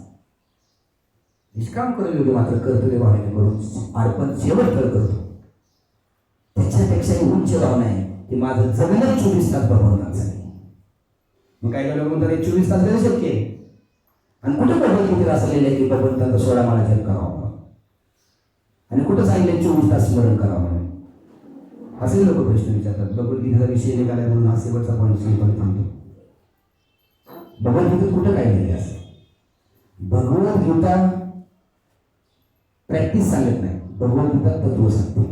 Speaker 3: निष्काम कर्मयोगी मात्र कर्तव्य भावनेने करून अर्पण शेवटपर्यंत करतो. त्याच्यापेक्षाही उच्च भावना आहे की माझं जगणं 24 तास भगवंतांसाठी. मग काय लोक म्हणतात 24 तास कसं शक्य आहे? आणि कुठं भगवद्गीतेत असं लिहिलंय की भगवंतांचा 16 माळा जप करावा, आणि कुठं सांगितलंय 24 तास स्मरण करावं म्हणून? असे लोक प्रश्न विचारतात. भगवद्गीतेचा विषय निघाला म्हणून हा शेवटचा पॉईंट सांगतो थांबतो. भगवद्गीतेत कुठं काय लिहिले असं? भगवद्गीता प्रॅक्टिस सांगत नाही, भगवद्गीता तत्व सांगते.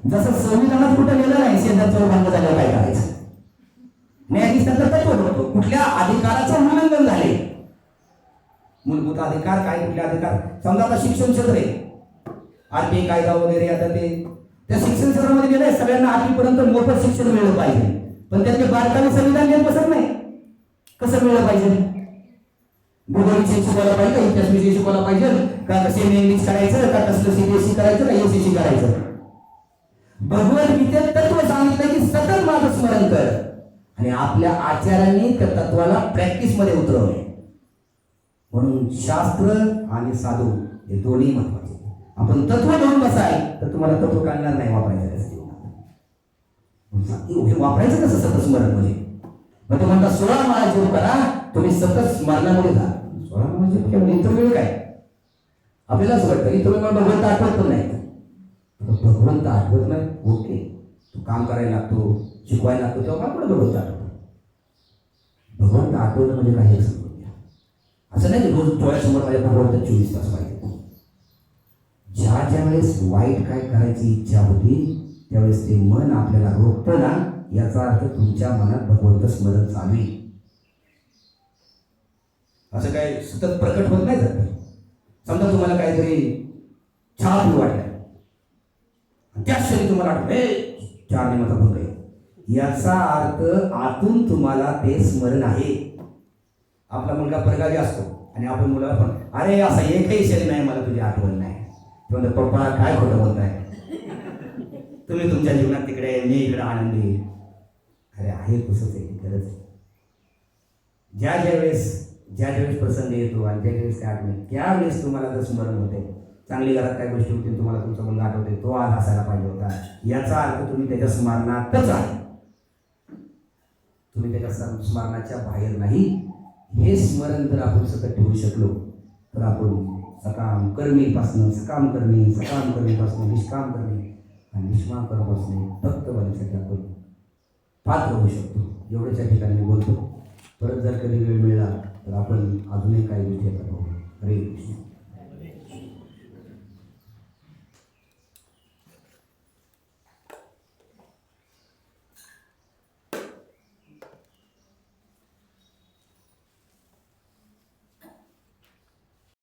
Speaker 3: जसं संविधानात कुठं गेलं नाही शेजारचं भांडण झाल्यावर काय करायचं. न्यायाधीश त्याचं तत्व होतो. कुठल्या अधिकाराचं उल्लंघन झाले, मूलभूत अधिकार काय, कुठले अधिकार, समजा आता शिक्षण क्षेत्र आहे, आरटीआय कायदा वगैरे, आता ते त्या शिक्षण क्षेत्रामध्ये गेले सगळ्यांना 8वीपर्यंत मोफत शिक्षण मिळलं पाहिजे. पण त्यातले बारकावे संविधान घेत बसत नाही. कसं मिळलं पाहिजे? भूगोल विषय शिकवायला पाहिजे का, इतिहास विषय शिकवायला पाहिजे का, सेमी इंग्लिश करायचं का, कसलं सीबीएसई करायचं का, एसएससी करायचं? भगवद्गीतेत तत्व सांगितलं की सतत माझं स्मरण कर, आणि आपल्या आचार्यांनी त्या तत्वाला प्रॅक्टिस मध्ये उतरवले. म्हणून शास्त्र आणि साधू हे दोन्ही महत्वाचे. आपण तत्व घेऊन बसाल तर तुम्हाला तत्व काढणार नाही वापरायचं. हे वापरायचं कसं सतत स्मरण मध्ये? मग ते म्हणतात 16 माळा जप करा, तुम्ही सतत स्मरणामध्ये जा. 16 माळा जप केवळ इतर वेळ काय आपल्याला असं वाटतं इतर वेळ भगवंत आठवत पण नाही. भगवंत आठवत नाही, ओके, तू काम करायला लागतो, शिकवायला लागतो, तेव्हा कुठे भगवंत आठवतो? भगवंत आठवणं म्हणजे काय हे समजून घ्या. असं नाही की रोज डोळ्यासमोर माझ्या भगवंत 24 तास पाहिजे. ज्या वेळेस वाईट काय करायची इच्छा होती त्यावेळेस ते मन आपल्याला रोखतं ना, याचा अर्थ तुमच्या मनात भगवंत स्मरण चालू आहे. असं काय सतत प्रकट होत नाही. जात समजा तुम्हाला काहीतरी चहा पिऊ वाटलं, त्याच क्षणी तुम्हाला आठवत 4 नियमाचा भंग आहे, याचा अर्थ आतून तुम्हाला ते स्मरण आहे. आपला मुलगा परगावी असतो आणि आपण मुलाला पण अरे असा एकही क्षण नाही मला तुझी आठवण नाही. म्हणजे पप्पा काय खोटं बोलताय, तुम्ही तुमच्या जीवनात तिकडे, मी इकडे आनंदी. अरे आहे तसंच आहे, खरंच. ज्या वेळेस प्रसंग येतो आणि ज्या वेळेस काय आठवण त्यावेळेस तुम्हाला जर स्मरण होते. चांगली घरात काय गोष्टी होतील तुम्हाला तुमचा मुलगा आठवते, तो आज असायला पाहिजे होता, याचा अर्थ तुम्ही त्याच्या स्मरणातच आहे, तुम्ही त्याच्या स्मरणाच्या बाहेर नाही. हे स्मरण जर आपण सतत ठेवू शकलो तर आपण सकाम कर्मीपासून निष्काम कर्मी आणि निष्काम कर्मापासून भक्त बनण्यासाठी आपण पात्र होऊ शकतो. एवढ्याच्या ठिकाणी मी बोलतो. परत जर कधी वेळ मिळाला तर आपण अजूनही काही गोष्टी येतात. हरे कृष्ण.